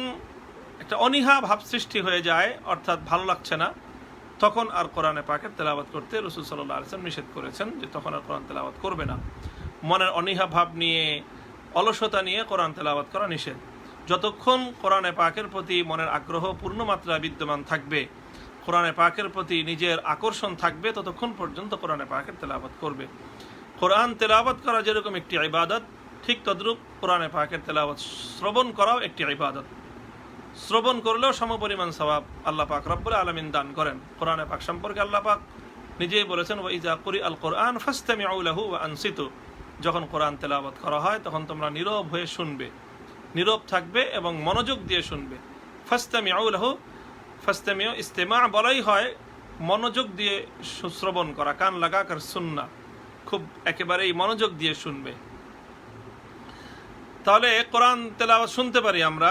একটা অনীহা ভাব সৃষ্টি হয়ে যায়, অর্থাৎ ভালো লাগছে না, তখন আর কোরআনে পাকের তেলাওয়াত করতে রাসূল সাল্লাল্লাহু আলাইহি ওয়াসাল্লাম নিষেধ করেছেন যে তখন আর কোরআন তেলাওয়াত করবে না। মনের অনীহা ভাব নিয়ে, অলসতা নিয়ে কোরআন তেলাওয়াত করা নিষেধ। যতক্ষণ কোরআনে পাকের প্রতি মনের আগ্রহ পূর্ণমাত্রা বিদ্যমান থাকবে, কোরআনে পাকের প্রতি নিজের আকর্ষণ থাকবে, ততক্ষণ পর্যন্ত কোরআনে পাকের তেলাওয়াত করবে। কোরআন তেলাওয়াত করা যেরকম একটি ইবাদত, ঠিক তদ্রূপ কোরআনে পাকের তেলাওয়াত শ্রবণ করাও একটি ইবাদত। শ্রবণ করলেও সমপরিমাণ সওয়াব আল্লাহ পাক রব্বুল আলামিন দান করেন। কোরআনে পাক সম্পর্কে আল্লাহ পাক নিজেই বলেছেন ওয়া ইযা কুরিআল কোরআন ফাসতামিউ লাহু ওয়া আনসিতু, যখন কোরআন তেলাওয়াত করা হয় তখন তোমরা নীরব হয়ে শুনবে, নীরব থাকবে এবং মনোযোগ দিয়ে শুনবে। ফাসতামিউ লাহু, ফাসতামিউ ইস্তিমা বলাই হয় মনোযোগ দিয়ে শ্রবণ করা, কান লাগাকার সুন্না, খুব একেবারেই মনোযোগ দিয়ে শুনবে। তাহলে কোরআন তেলাওয়াত শুনতে পারি আমরা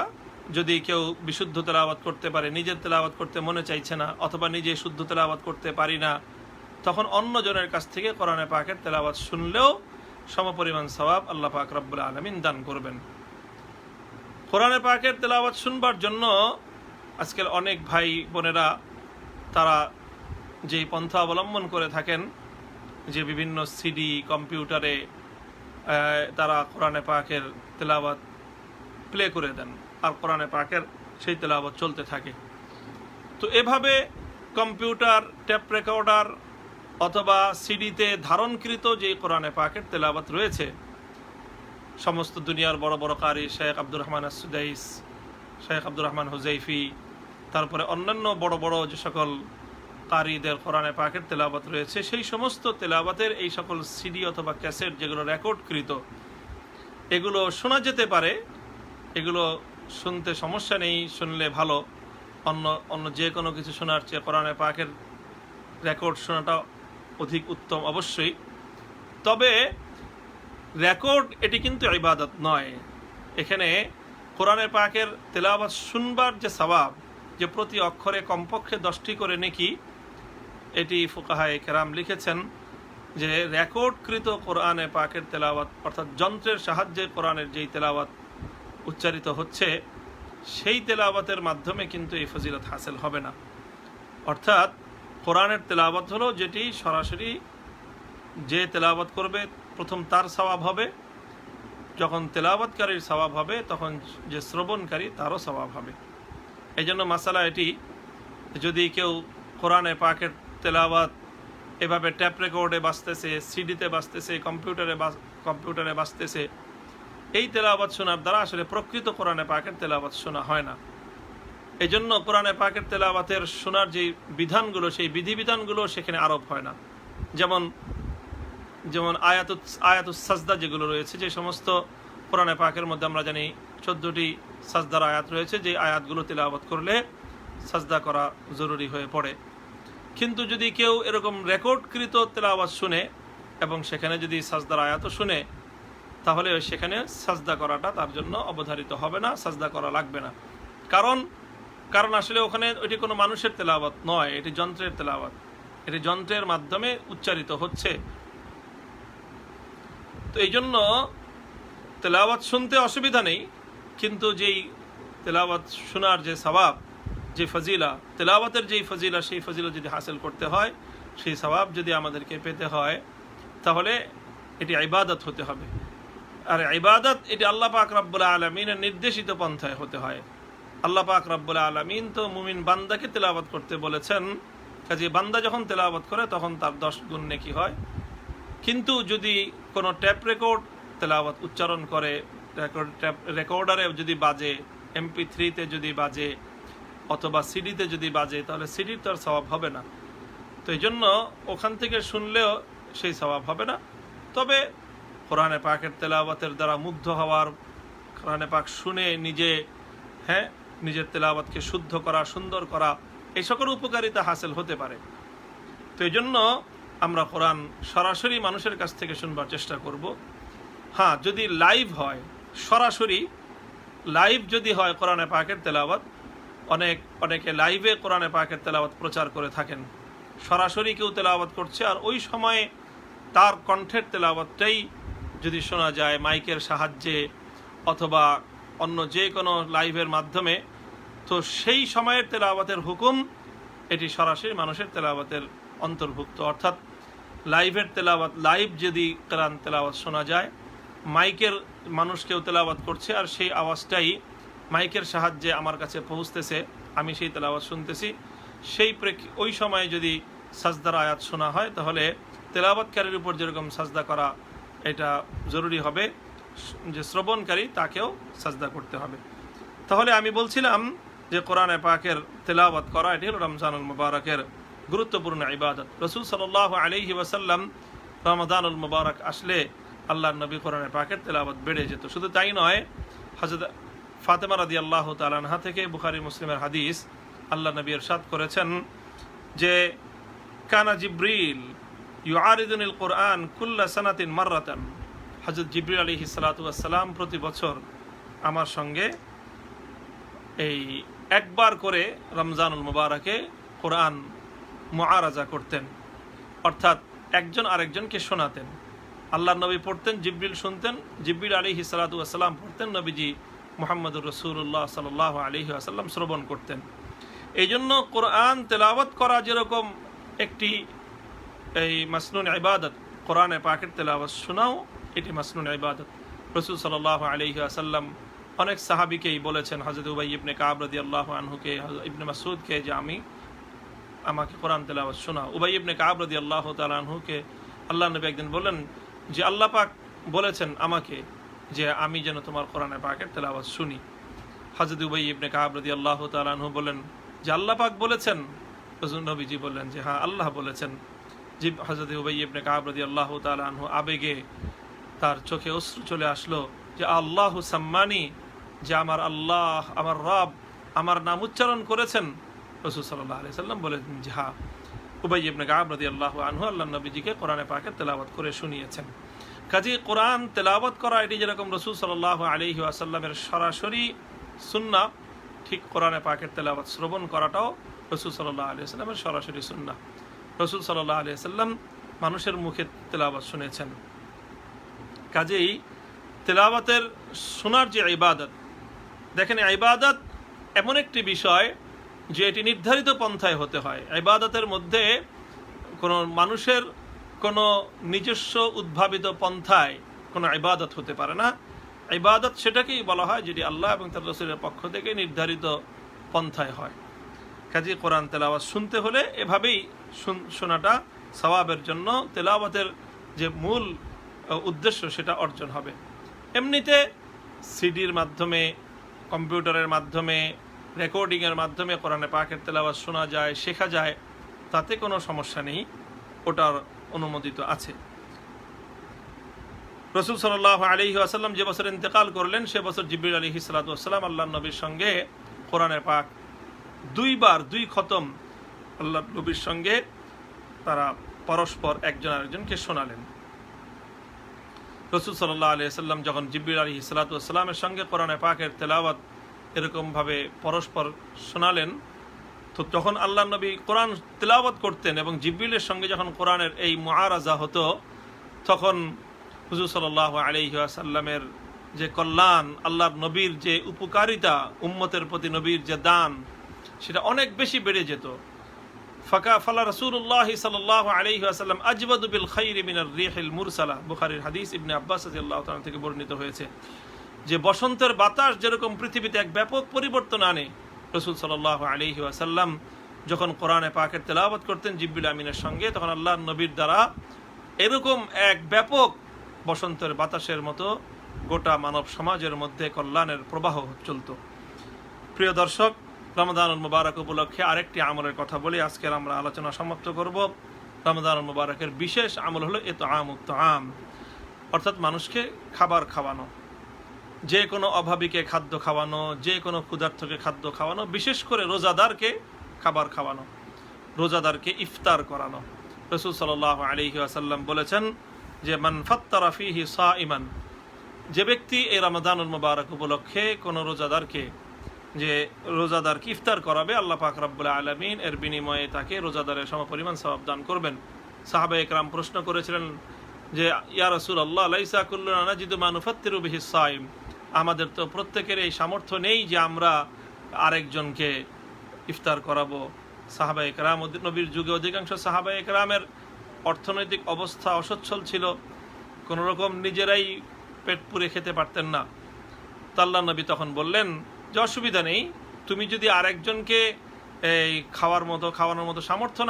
যদি কেউ বিশুদ্ধ তেলাওয়াত করতে পারে, নিজের তেলাওয়াত করতে মনে চাইছে না অথবা নিজে শুদ্ধ তেলাওয়াত করতে পারি না, তখন অন্যজনের কাছ থেকে কোরআনে পাকের তেলাওয়াত শুনলেও সমপরিমাণ সওয়াব আল্লাহ পাক রব্বুল আলামিন দান করবেন। কোরআনে পাকের তেলাওয়াত শুনবার জন্য আজকাল অনেক ভাই বোনেরা তারা যেই পন্থা অবলম্বন করে থাকেন যে বিভিন্ন সিডি, কম্পিউটারে তারা কোরআনে পাকের তেলাওয়াত প্লে করে দেন আর কোরআনে পাকের সেই তেলাওয়াত চলতে থাকে। তো এভাবে কম্পিউটার, টেপ রেকর্ডার অথবা সিডিতে ধারণকৃত যে কোরআনে পাকের তেলাওয়াত রয়েছে, সমস্ত দুনিয়ার বড় বড় কারি শেখ আব্দুর রহমান আস-সুদাইস, শেখ আব্দুর রহমান হুজাইফি, তারপরে অন্যান্য বড় বড় যে সকল কারিদের কোরআনে পাকের তেলাওয়াত রয়েছে, সেই সমস্ত তেলাওয়াতের এই সকল সিডি অথবা ক্যাসেট যেগুলো রেকর্ডকৃত, এগুলো শোনা যেতে পারে। এগুলো শুনতে সমস্যা নেই, শুনলে ভালো। অন্য যে কোনো কিছু শোনার চেয়ে কোরআনে পাকের রেকর্ড শোনাটা অধিক উত্তম অবশ্যই। তবে রেকর্ড এটি কিন্তু ইবাদত নয়। এখানে কোরআনে পাকের তেলাওয়াত শুনবার যে সওয়াব, যে প্রতি অক্ষরে কমপক্ষে 10টি করে নেকি, এটি ফুকাহায়ে কেরাম লিখেছেন যে রেকর্ডকৃত কোরআনে পাকের তেলাওয়াত অর্থাৎ যন্ত্রের সাহায্যে কোরআনের যেই তেলাওয়াত উচ্চারিত হচ্ছে সেই তেলাওয়াতের মাধ্যমে কিন্তু এই ফজিলত হাসিল হবে না। অর্থাৎ কোরআনের তেলাওয়াত হলো যেটি সরাসরি যে তেলাওয়াত করবে প্রথম তার সওয়াব হবে, যখন তেলাওয়াতকারীর সওয়াব হবে তখন যে শ্রবণকারী তারও সওয়াব হবে। এই জন্য মাসালা এটি, যদি কেউ কোরআনে পাকের তেলাওয়াত এভাবে ট্যাপ রেকর্ডে বাজতেছে, সিডিতে বাজতেছে, কম্পিউটারে বাজতেছে, এই তেলাওয়াত শোনার দ্বারা আসলে প্রকৃত কোরআনে পাকের তেলাওয়াত শোনা হয় না। এই জন্য কোরআনে পাকের তেলাওয়াতের শোনার যে বিধানগুলো সেই বিধিবিধানগুলো সেখানে আরোপ হয় না। যেমন আয়াতুস সাজদা যেগুলো রয়েছে, যে সমস্ত কোরআনে পাকের মধ্যে আমরা জানি 14টি সাজদার আয়াত রয়েছে, যে আয়াতগুলো তেলাওয়াত করলে সাজদা করা জরুরি হয়ে পড়ে। কিন্তু যদি কেউ এরকম রেকর্ডকৃত তেলাওয়াত শুনে এবং সেখানে যদি সাজদার আয়াতও শুনে, তাহলে সেখানে সাজদা করাটা তার জন্য অবধারিত হবে না, সাজদা করা লাগবে না। কারণ আসলে ওখানে ওইটি কোনো মানুষের তেলাওয়াত নয়, এটি যন্ত্রের তেলাওয়াত, এটি যন্ত্রের মাধ্যমে উচ্চারিত হচ্ছে। তো এই জন্য তেলাওয়াত শুনতে অসুবিধা নেই, কিন্তু যেই তেলাওয়াত শোনার যে সওয়াব, যে ফজিলা, তেলাওয়াতের যেই ফজিলা, সেই ফজিলা যদি হাসিল করতে হয়, সেই সওয়াব যদি আমাদেরকে পেতে হয়, তাহলে এটি ইবাদত হতে হবে। আর ইবাদত এটি আল্লাহ পাক রব্বুল আলামিনের নির্দেশিত পন্থায় হতে হয়। আল্লাহ পাক রব্বুল আলামিন তো মুমিন বান্দাকে তেলাওয়াত করতে বলেছেন, কাজে বান্দা যখন তেলাওয়াত করে তখন তার 10 গুণ নেকি হয়। কিন্তু যদি কোনো ট্যাপ রেকর্ড তেলাওয়াত উচ্চারণ করে, রেকর্ডারে যদি বাজে, MP3-তে যদি বাজে অথবা সিডিতে যদি বাজে, তাহলে সিডির তো আর সওয়াব হবে না। তো এই জন্য ওখান থেকে শুনলেও সেই সওয়াব হবে না। তবে কোরআনে পাকের তেলাওয়াতের দ্বারা মুগ্ধ হওয়ার, কোরআনে পাক শুনে নিজের তেলাওয়াতকে শুদ্ধ করা, সুন্দর করা, এই সকল উপকারিতা হাসিল হতে পারে। তো এই জন্য আমরা কোরআন সরাসরি মানুষের কাছ থেকে শুনবার চেষ্টা করব। হ্যাঁ, যদি লাইভ হয়, সরাসরি লাইভ যদি হয় কোরআনে পাকের তেলাওয়াত, অনেকে লাইভে কোরআনে পাকের তেলাওয়াত প্রচার করে থাকেন। সরাসরি কেউ তেলাওয়াত করছে আর ওই সময়ে তার কণ্ঠের তেলাওয়াতটাই যদি শোনা যায় মাইকের সাহায্যে অথবা অন্য যে কোনো লাইভের মাধ্যমে, তো সেই সময়ের তেলাওয়াতের হুকুম এটি সরাসরি মানুষের তেলাওয়াতের অন্তর্ভুক্ত। অর্থাৎ লাইভের তেলাওয়াত, লাইভ যদি কোরআন তেলাওয়াত শোনা যায়, মাইকের মানুষ কেউ তেলাওয়াত করছে আর সেই আওয়াজটাই মাইকের সাহায্যে আমার কাছে পৌঁছতেছে, আমি সেই তেলাওয়াত শুনতেছি, ওই সময়ে যদি সাজদার আয়াত শোনা হয়, তাহলে তেলাওয়াতকারীর উপর যেরকম সাজদা করা এটা জরুরি হবে, যে শ্রবণকারী তাকেও সাজদা করতে হবে। তাহলে আমি বলছিলাম যে কোরআনে পাকের তেলাওয়াত করা এটি হলো রমজানুল মুবারকের গুরুত্বপূর্ণ ইবাদত। রাসূল সাল্লাল্লাহু আলাইহি ওয়াসাল্লাম রমাদানুল মুবারক আসলে আল্লাহর নবী কোরআনে পাকের তেলাওয়াত বেড়ে যেত। শুধু তাই নয়, হযরত ফাতেমা রাদিয়াল্লাহু তাআলা আনহা থেকে বুখারী মুসলিমের হাদিস, আল্লাহ নবী ইরশাদ করেছেন যে কানা জিবরিল ইউআরিদুনিল কুরআন কুল্লা সানাতিন মাররাতান। হযরত জিবরিল আলাইহিস সালাতু ওয়াস সালাম প্রতি বছর আমার সঙ্গে এই একবার করে রমজানুল মুবারকে কোরআন মুআরাজা করতেন, অর্থাৎ একজন আরেকজনকে শোনাতেন। আল্লাহর নবী পড়তেন, জিবরিল শুনতেন, জিবরিল আলাইহিস সালাতু ওয়াস সালাম পড়তেন, নবীজি মুহাম্মদুর রাসূলুল্লাহ সাল্লাল্লাহু আলাইহি ওয়াসাল্লাম শ্রবণ করতেন। এই জন্য কোরআন তেলাওয়াত করা যেরকম একটি মাসনুন ইবাদত, কোরআনে পাকের তেলাওয়াত শোনাও এটি মাসনুন ইবাদত। রাসূল সাল্লাল্লাহু আলাইহি ওয়াসাল্লাম অনেক সাহাবীকেই বলেছেন, হযরত উবাই ইবনে কাব রাদিয়াল্লাহু আনহুকে, হযরত ইবনে মাসউদকে, যে আমাকে কোরআন তেলাওয়াত শোনাও। উবাই ইবনে কাব রাদিয়াল্লাহু তাআলা আনহুকে আল্লাহ নবী একদিন বললেন যে আল্লাহ পাক বলেছেন আমাকে যে আমি যেন তোমার কোরআনে পাকের তেলাওয়াত শুনি। হযরত উবাই ইবনে কাব রাদিয়াল্লাহু তাআলা আনহু বলেন যে আল্লাহ পাক বলেছেন? রাসূল নবীজি বললেন যে হ্যাঁ, আল্লাহ বলেছেন। হযরত উবাই ইবনে কাব রাদিয়াল্লাহু তাআলা আনহু আবেগে তার চোখে অশ্রু চলে আসলো যে আল্লাহু সাম্মানি, যে আমার আল্লাহ, আমার রব আমার নাম উচ্চারণ করেছেন। রাসূল সাল্লাল্লাহু আলাইহি সাল্লাম বলেছেন যে হ্যাঁ, উবাই ইবনে কাব রাদিয়াল্লাহু আনহু আল্লাহ নবীজিকে কোরআনে পাকের তেলাওয়াত করে শুনিয়েছেন। কাজেই কোরআন তেলাওয়াত করা এটি যেরকম রাসূল সাল্লাল্লাহু আলাইহি ওয়াসাল্লামের সরাসরি সুন্নাহ, ঠিক কোরআনে পাকের তেলাওয়াত শ্রবণ করাটাও রাসূল সাল্লাল্লাহু আলাইহি ওয়াসাল্লামের সরাসরি সুন্নাহ। রাসূল সাল্লাল্লাহু আলাইহি ওয়াসাল্লাম মানুষের মুখে তেলাওয়াত শুনেছেন। কাজেই তেলাওয়াতের শোনার যে ইবাদত, দেখেন ইবাদত এমন একটি বিষয় যে এটি নির্ধারিত পন্থায় হতে হয়। ইবাদতের মধ্যে কোনো মানুষের কোনো নিজস্ব উদ্ভাবিত পন্থায় কোনো ইবাদত হতে পারে না। ইবাদত সেটাকেই বলা হয় যেটি আল্লাহ এবং তার রাসূলের পক্ষ থেকে নির্ধারিত পন্থায় হয়। কাজেই কোরআন তেলাওয়াত শুনতে হলে এভাবেই শোনাটা সওয়াবের জন্য তেলাওয়াতের যে মূল উদ্দেশ্য সেটা অর্জন হবে। এমনিতে সিডির মাধ্যমে, কম্পিউটারের মাধ্যমে, রেকর্ডিংয়ের মাধ্যমে কোরআনে পাকের তেলাওয়াত শোনা যায়, শেখা যায়, তাতে কোনো সমস্যা নেই, ওটার অনুমোদিত আছে। রাসূল সাল্লাল্লাহু আলাইহি ওয়াসাল্লাম যে বছর ইন্তেকাল করলেন সে বছর জিবরিল আলাইহিস সালাতু ওয়াসসালাম আল্লাহর নবীর সঙ্গে কোরআনে পাক দুই খতম আল্লাহর নবীর সঙ্গে তারা পরস্পর একজন আরেকজনকে শোনালেন। রাসূল সাল্লাল্লাহু আলাইহি ওয়াসাল্লাম যখন জিবরিল আলাইহিস সালাতু ওয়াসসালামের সঙ্গে কোরআনে পাকের তেলাওয়াত এরকমভাবে পরস্পর শোনালেন, তো যখন আল্লাহর নবী কোরআন তেলাওয়াত করতেন এবং জিবরিলের সঙ্গে যখন কোরআনের এই মুআরাজা হতো, তখন হুজুর সাল্লাল্লাহু আলাইহি ওয়াসাল্লামের যে কল্যাণ, আল্লাহর নবীর যে উপকারিতা, উম্মতের প্রতি নবীর যে দান, সেটা অনেক বেশি বেড়ে যেত। ফালা রাসূলুল্লাহ সাল্লাল্লাহু আলাইহি ওয়াসাল্লাম আজবাদু বিল খাইরি মিনার রিহিল মুরসালা। বুখারীর হাদিস, ইবনে আব্বাস রাদিয়াল্লাহু তাআলা থেকে বর্ণিত হয়েছে যে বসন্তের বাতাস যেরকম পৃথিবীতে এক ব্যাপক পরিবর্তন আনে, রাসূল সাল্লাল্লাহু আলাইহি ওয়াসাল্লাম যখন কোরআনে পাকের তেলাওয়াত করতেন জিবরিল আমিনের সঙ্গে, তখন আল্লাহর নবীর দ্বারা এরকম এক ব্যাপক বসন্তের বাতাসের মতো গোটা মানব সমাজের মধ্যে কল্যাণের প্রবাহ চলত। প্রিয় দর্শক, রমাদানুল মুবারক উপলক্ষে আরেকটি আমলের কথা বলে আজকের আমরা আলোচনা সমাপ্ত করব। রমাদানুল মুবারকের বিশেষ আমল হলো ইতআমুত তাআম, অর্থাৎ মানুষকে খাবার খাওয়ানো, যে কোনো অভাবীকে খাদ্য খাওয়ানো, যে কোনো ক্ষুধার্তকে খাদ্য খাওয়ানো, বিশেষ করে রোজাদারকে খাবার খাওয়ানো, রোজাদারকে ইফতার করানো। রাসূল সাল্লাল্লাহু আলাইহি ওয়াসাল্লাম বলেছেন যে মান ফাত্তারা ফীহি সাইমান, যে ব্যক্তি এই রমাদানুল মুবারক উপলক্ষে কোনো রোজাদারকে ইফতার করাবে, আল্লাহ পাক রব্বুল আলামিন এর বিনিময়ে তাকে রোজাদারের সমপরিমাণ সওয়াব দান করবেন। সাহাবায়ে কেরাম প্রশ্ন করেছিলেন যে ইয়া রাসূলুল্লাহ লাইসা কুল্লুনা নাজিদু মা নুফাত্তিরু বিহি সাইম, আমাদের তো প্রত্যেকের এই সামর্থ্য নেই যে আমরা আরেকজনকে ইফতার করাবো। সাহাবায়ে কেরাম, নবীর যুগে অধিকাংশ সাহাবায়ে কেরামের অর্থনৈতিক অবস্থা অসচ্ছল ছিল, কোনো রকম নিজেরাই পেট পুরে খেতে পারতেন না। তো আল্লাহর নবী তখন বললেন যে অসুবিধা নেই, তুমি যদি আরেকজনকে এই খাওয়ানোর মতো সামর্থ্য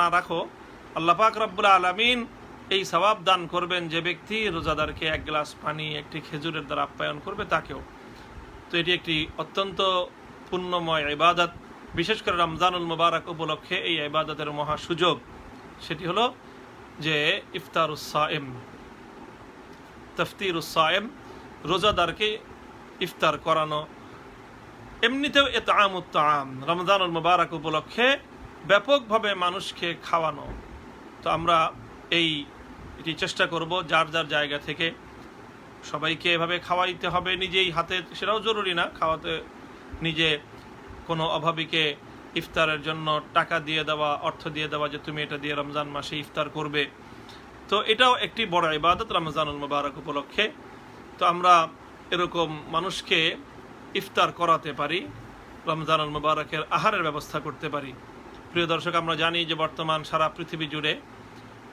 না রাখো, আল্লাহ পাক রব্বুল আলামিন এই সওয়াব দান করবেন যে ব্যক্তি রোজাদারকে এক গ্লাস পানি, একটি খেজুরের দ্বারা আপ্যায়ন করবে তাকেও। তো এটি একটি অত্যন্ত পুণ্যময় ইবাদত, বিশেষ করে রমজানুল মুবারক উপলক্ষে এই ইবাদতের মহা সুযোগ। সেটি হলো যে ইফতারুস সাইম, তাফতিরুস সাইম, রোজাদারকে ইফতার করানো। এমনিতেও ইতআমুত তাআম, রমজানুল মুবারক উপলক্ষে ব্যাপকভাবে মানুষকে খাওয়ানো। তো আমরা এটি চেষ্টা করব যার যার জায়গা থেকে সবাইকে এভাবে খাওয়াইতে হবে নিজেই হাতে, সেটাও জরুরি না, খাওয়াতে নিজে কোনো অভাবীকে ইফতারের জন্য টাকা দিয়ে দেওয়া, অর্থ দিয়ে দেওয়া যে তুমি এটা দিয়ে রমজান মাসে ইফতার করবে। তো এটাও একটি বড় ইবাদত রমজানুল মুবারক উপলক্ষে। তো আমরা এরকম মানুষকে ইফতার করাতে পারি, রমজানুল মুবারকের আহারের ব্যবস্থা করতে পারি। প্রিয় দর্শক, আমরা জানি যে বর্তমান সারা পৃথিবী জুড়ে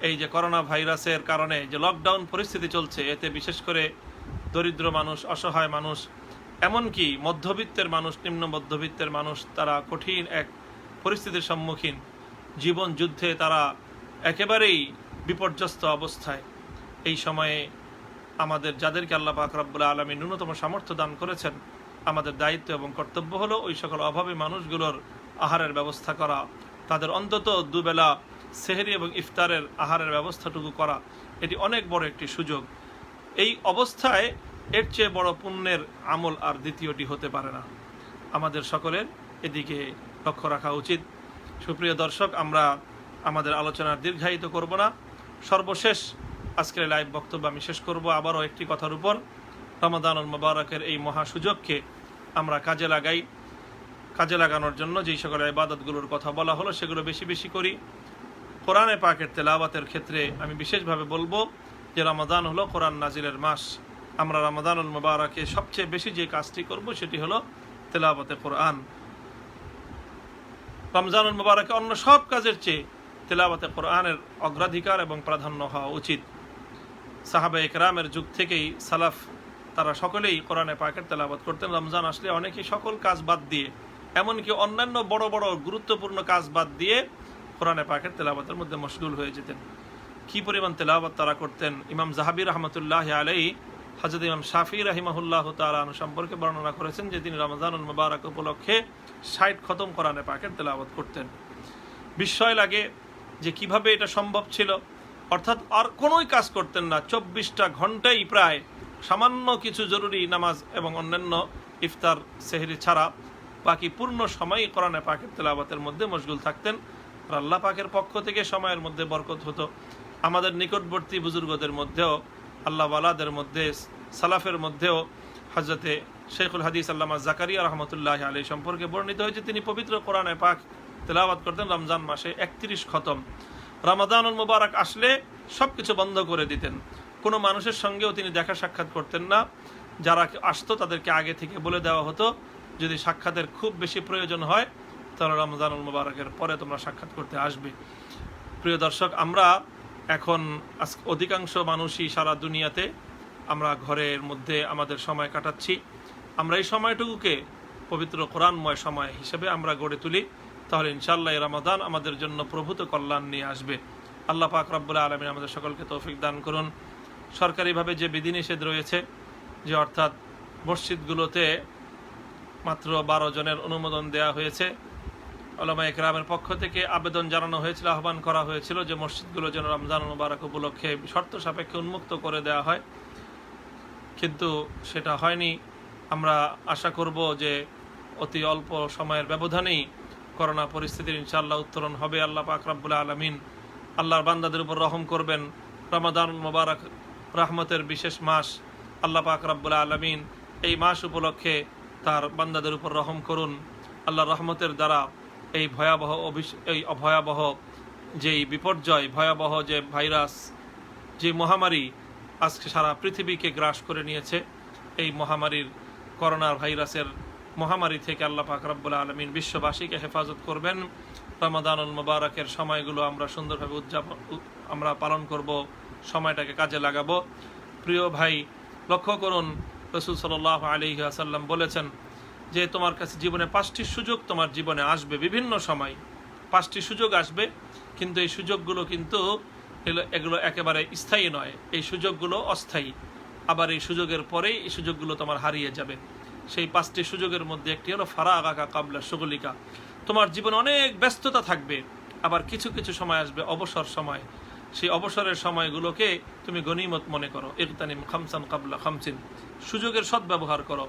এই যে করোনা ভাইরাসের কারণে যে লকডাউন পরিস্থিতি চলছে, এতে বিশেষ করে দরিদ্র মানুষ, অসহায় মানুষ, এমনকি মধ্যবিত্তের মানুষ, নিম্ন মধ্যবিত্তের মানুষ, তারা কঠিন এক পরিস্থিতির সম্মুখীন। জীবন যুদ্ধে তারা একেবারেই বিপর্যস্ত অবস্থায়। এই সময়ে আমাদের যাদেরকে আল্লাহ পাক রব্বুল আলামিন ন্যূনতম সামর্থ্য দান করেছেন, আমাদের দায়িত্ব এবং কর্তব্য হলো ওই সকল অভাবী মানুষগুলোর আহারের ব্যবস্থা করা, তাদের অন্তত দুবেলা সেহরি এবং ইফতারের আহারের ব্যবস্থাটুকু করা। এটি অনেক বড় একটি সুযোগ। এই অবস্থায় এর চেয়ে বড় পুণ্যের আমল আর দ্বিতীয়টি হতে পারে না। আমাদের সকলের এদিকে লক্ষ্য রাখা উচিত। সুপ্রিয় দর্শক, আমরা আমাদের আলোচনার দীর্ঘায়িত করব না। সর্বশেষ আজকের লাইভ বক্তব্য আমি শেষ করব আবারও একটি কথার উপর। রমাদানুল মুবারকের এই মহা সুযোগকে আমরা কাজে লাগাই। কাজে লাগানোর জন্য যেই সকল ইবাদতগুলোর কথা বলা হলো সেগুলো বেশি বেশি করি। কোরআনে পাকের তেলাওয়াতের ক্ষেত্রে আমি বিশেষভাবে বলবো যে রমাদান হলো কোরআন নাজিলের মাস। আমরা রমাদানুল মুবারাকে সবচেয়ে বেশি যে কাজটি করব সেটি হলো তেলাওয়াতে কোরআন। রমজানুল মুবারাকে অন্য সব কাজের চেয়ে তেলাওয়াতে কোরআনের অগ্রাধিকার এবং প্রাধান্য হওয়া উচিত। সাহাবা ইকরামের যুগ থেকেই সালাফ তারা সকলেই কোরআনে পাকের তেলাওয়াত করতেন। রমজান আসলে অনেকেই সকল কাজ বাদ দিয়ে, এমনকি অন্যান্য বড় বড় গুরুত্বপূর্ণ কাজ বাদ দিয়ে কোরআনে পাকের তেলাওয়াতের মধ্যে মশগুল হয়ে যেতেন। কি পরিমাণ তেলাওয়াত তারা করতেন! ইমাম যাহাবী রাহমাতুল্লাহ আলাইহি হযরত ইমাম শাফিঈ রাহিমাহুল্লাহ তাআলা সম্পর্কে বর্ণনা করেছেন যে তিনি রমজানুল মুবারক উপলক্ষে 60 খতম কোরআনে পাকের তেলাওয়াত করতেন। বিস্ময় লাগে যে কিভাবে এটা সম্ভব ছিল। অর্থাৎ আর কোনোই কাজ করতেন না, 24টা ঘন্টাই প্রায় সামান্য কিছু জরুরি নামাজ এবং অন্যান্য ইফতার সেহরি ছাড়া বাকি পূর্ণ সময়ই কোরআনে পাকের তেলাওয়াতের মধ্যে মশগুল থাকতেন। আর আল্লাহ পাকের পক্ষ থেকে সময়ের মধ্যে বরকত হতো। আমাদের নিকটবর্তী বুজুর্গদের মধ্যেও, আল্লাহ ওয়ালাদের মধ্যে, সালাফের মধ্যেও হযরতে শেখুল হাদিস আল্লামা জাকারিয়া রহমতুল্লাহ আলাইহি সম্পর্কে বর্ণিত হয়েছে তিনি পবিত্র কোরআনে পাক তেলাওয়াত করতেন রমজান মাসে 31 খতম। রমাদানুল মুবারক আসলে সবকিছু বন্ধ করে দিতেন। কোনো মানুষের সঙ্গেও তিনি দেখা সাক্ষাৎ করতেন না। যারা আসতো তাদেরকে আগে থেকে বলে দেওয়া হতো যদি সাক্ষাতের খুব বেশি প্রয়োজন হয় তাহলে রমজানুল মুবারকের পরে তোমরা সাক্ষাৎ করতে আসবে। প্রিয় দর্শক, আমরা এখন অধিকাংশ মানুষই সারা দুনিয়াতে আমরা ঘরের মধ্যে আমাদের সময় কাটাচ্ছি। আমরা এই সময়টুকুকে পবিত্র কোরআনময় সময় হিসেবে আমরা গড়ে তুলি, তাহলে ইনশাআল্লাহ এই রমাদান আমাদের জন্য প্রভূত কল্যাণ নিয়ে আসবে। আল্লাহ পাক রব্বুল আলামিন আমাদের সকলকে তৌফিক দান করুন। সরকারিভাবে যে বিধিনিষেধ রয়েছে, যে অর্থাৎ মসজিদগুলোতে মাত্র 12 জনের অনুমোদন দেওয়া হয়েছে, উলামা ইকরামের পক্ষ থেকে আবেদন জানানো হয়েছিল, আহ্বান করা হয়েছিল যে মসজিদগুলো যেন রমজান মুবারক উপলক্ষে শর্ত সাপেক্ষে উন্মুক্ত করে দেওয়া হয়, কিন্তু সেটা হয়নি। আমরা আশা করব যে অতি অল্প সময়ের ব্যবধানেই করোনা পরিস্থিতির ইনশাআল্লাহ উত্তরণ হবে। আল্লাহ পাক রব্বুল আলামিন আল্লাহর বান্দাদের উপর রহম করবেন। রমাদানুল মুবারক রহমতের বিশেষ মাস। আল্লাহ পাক রব্বুল আলামিন এই মাস উপলক্ষে তার বান্দাদের উপর রহম করুন। আল্লাহর রহমতের দ্বারা এই ভয়াবহ যেই বিপর্যয়, ভয়াবহ যে ভাইরাস, যে মহামারী আজকে সারা পৃথিবীকে গ্রাস করে নিয়েছে, এই মহামারীর করোনা ভাইরাসের মহামারী থেকে আল্লাহ পাক রব্বুল আলামিন বিশ্ববাসীকে হেফাজত করবেন। রমাদানুল মুবারকের সময়গুলো আমরা সুন্দরভাবে আমরা পালন করব, সময়টাকে কাজে লাগাবো। প্রিয় ভাই, লক্ষ্য করুন রাসূল সাল্লাল্লাহু আলাইহি ওয়াসাল্লাম বলেছেন যে তোমার কাছে জীবনে 5টি সুযোগ তোমার জীবনে আসবে, বিভিন্ন সময় 5টি সুযোগ আসবে, কিন্তু এই সুযোগগুলো কিন্তু এগুলো একেবারে স্থায়ী নয়, এই সুযোগগুলো অস্থায়ী। আবার এই সুযোগের পরেই এই সুযোগগুলো তোমার হারিয়ে যাবে। সেই 5টি সুযোগের মধ্যে একটি হলো ফারাগাকা কাবলা শুগলিকা। তোমার জীবনে অনেক ব্যস্ততা থাকবে, আবার কিছু কিছু সময় আসবে অবসর সময়। সেই অবসরের সময়গুলোকে তুমি গনিমত মনে করো। ইগতানিম খামসান কাবলা খামসিন, সুযোগের সদ্ব্যবহার করো।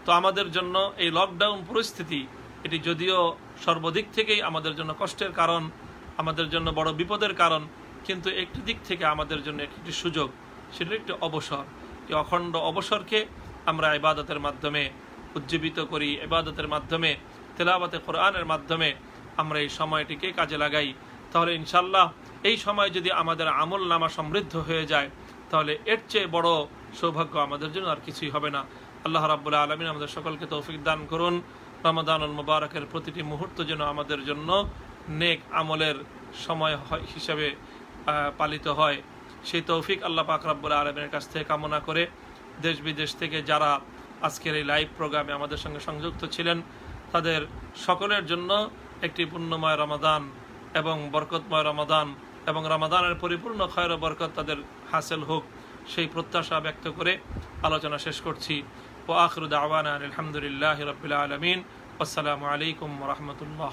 তো আমাদের জন্য এই লকডাউন পরিস্থিতি, এটি যদিও সর্বদিক থেকেই আমাদের জন্য কষ্টের কারণ, আমাদের জন্য বড় বিপদের কারণ, কিন্তু একটি দিক থেকে আমাদের জন্য একটি সুযোগ, সেটা একটি অবসর। এই অখণ্ড অবসরকে আমরা ইবাদতের মাধ্যমে উজ্জীবিত করি, ইবাদতের মাধ্যমে, তেলাওয়াতে কোরআনের মাধ্যমে আমরা এই সময়টিকে কাজে লাগাই, তাহলে ইনশাআল্লাহ এই সময় যদি আমাদের আমল নামা সমৃদ্ধ হয়ে যায়, তাহলে এর চেয়ে বড় সৌভাগ্য আমাদের জন্য আর কিছুই হবে না। আল্লাহ রাব্বুল আলামিন আমাদের সকলকে তৌফিক দান করুন। রমাদানুল মুবারকের প্রতিটি মুহূর্ত যেন আমাদের জন্য নেক আমলের সময় হিসেবে পালিত হয়, সেই তৌফিক আল্লাহ পাক রব্বুল আলামিনের কাছ থেকে কামনা করে দেশ বিদেশ থেকে যারা আজকের এই লাইভ প্রোগ্রামে আমাদের সঙ্গে সংযুক্ত ছিলেন, তাদের সকলের জন্য একটি পুণ্যময় রমাদান এবং বরকতময় রমাদান এবং রমাদানের পরিপূর্ণ খয়র ও বরকত তাদের হাসিল হোক, সেই প্রত্যাশা ব্যক্ত করে আলোচনা শেষ করছি। ওয়া আখিরু দাওয়ানা আলহামদুলিল্লাহি রাব্বিল আলামিন। আসসালামু আলাইকুম ওয়া রাহমাতুল্লাহ।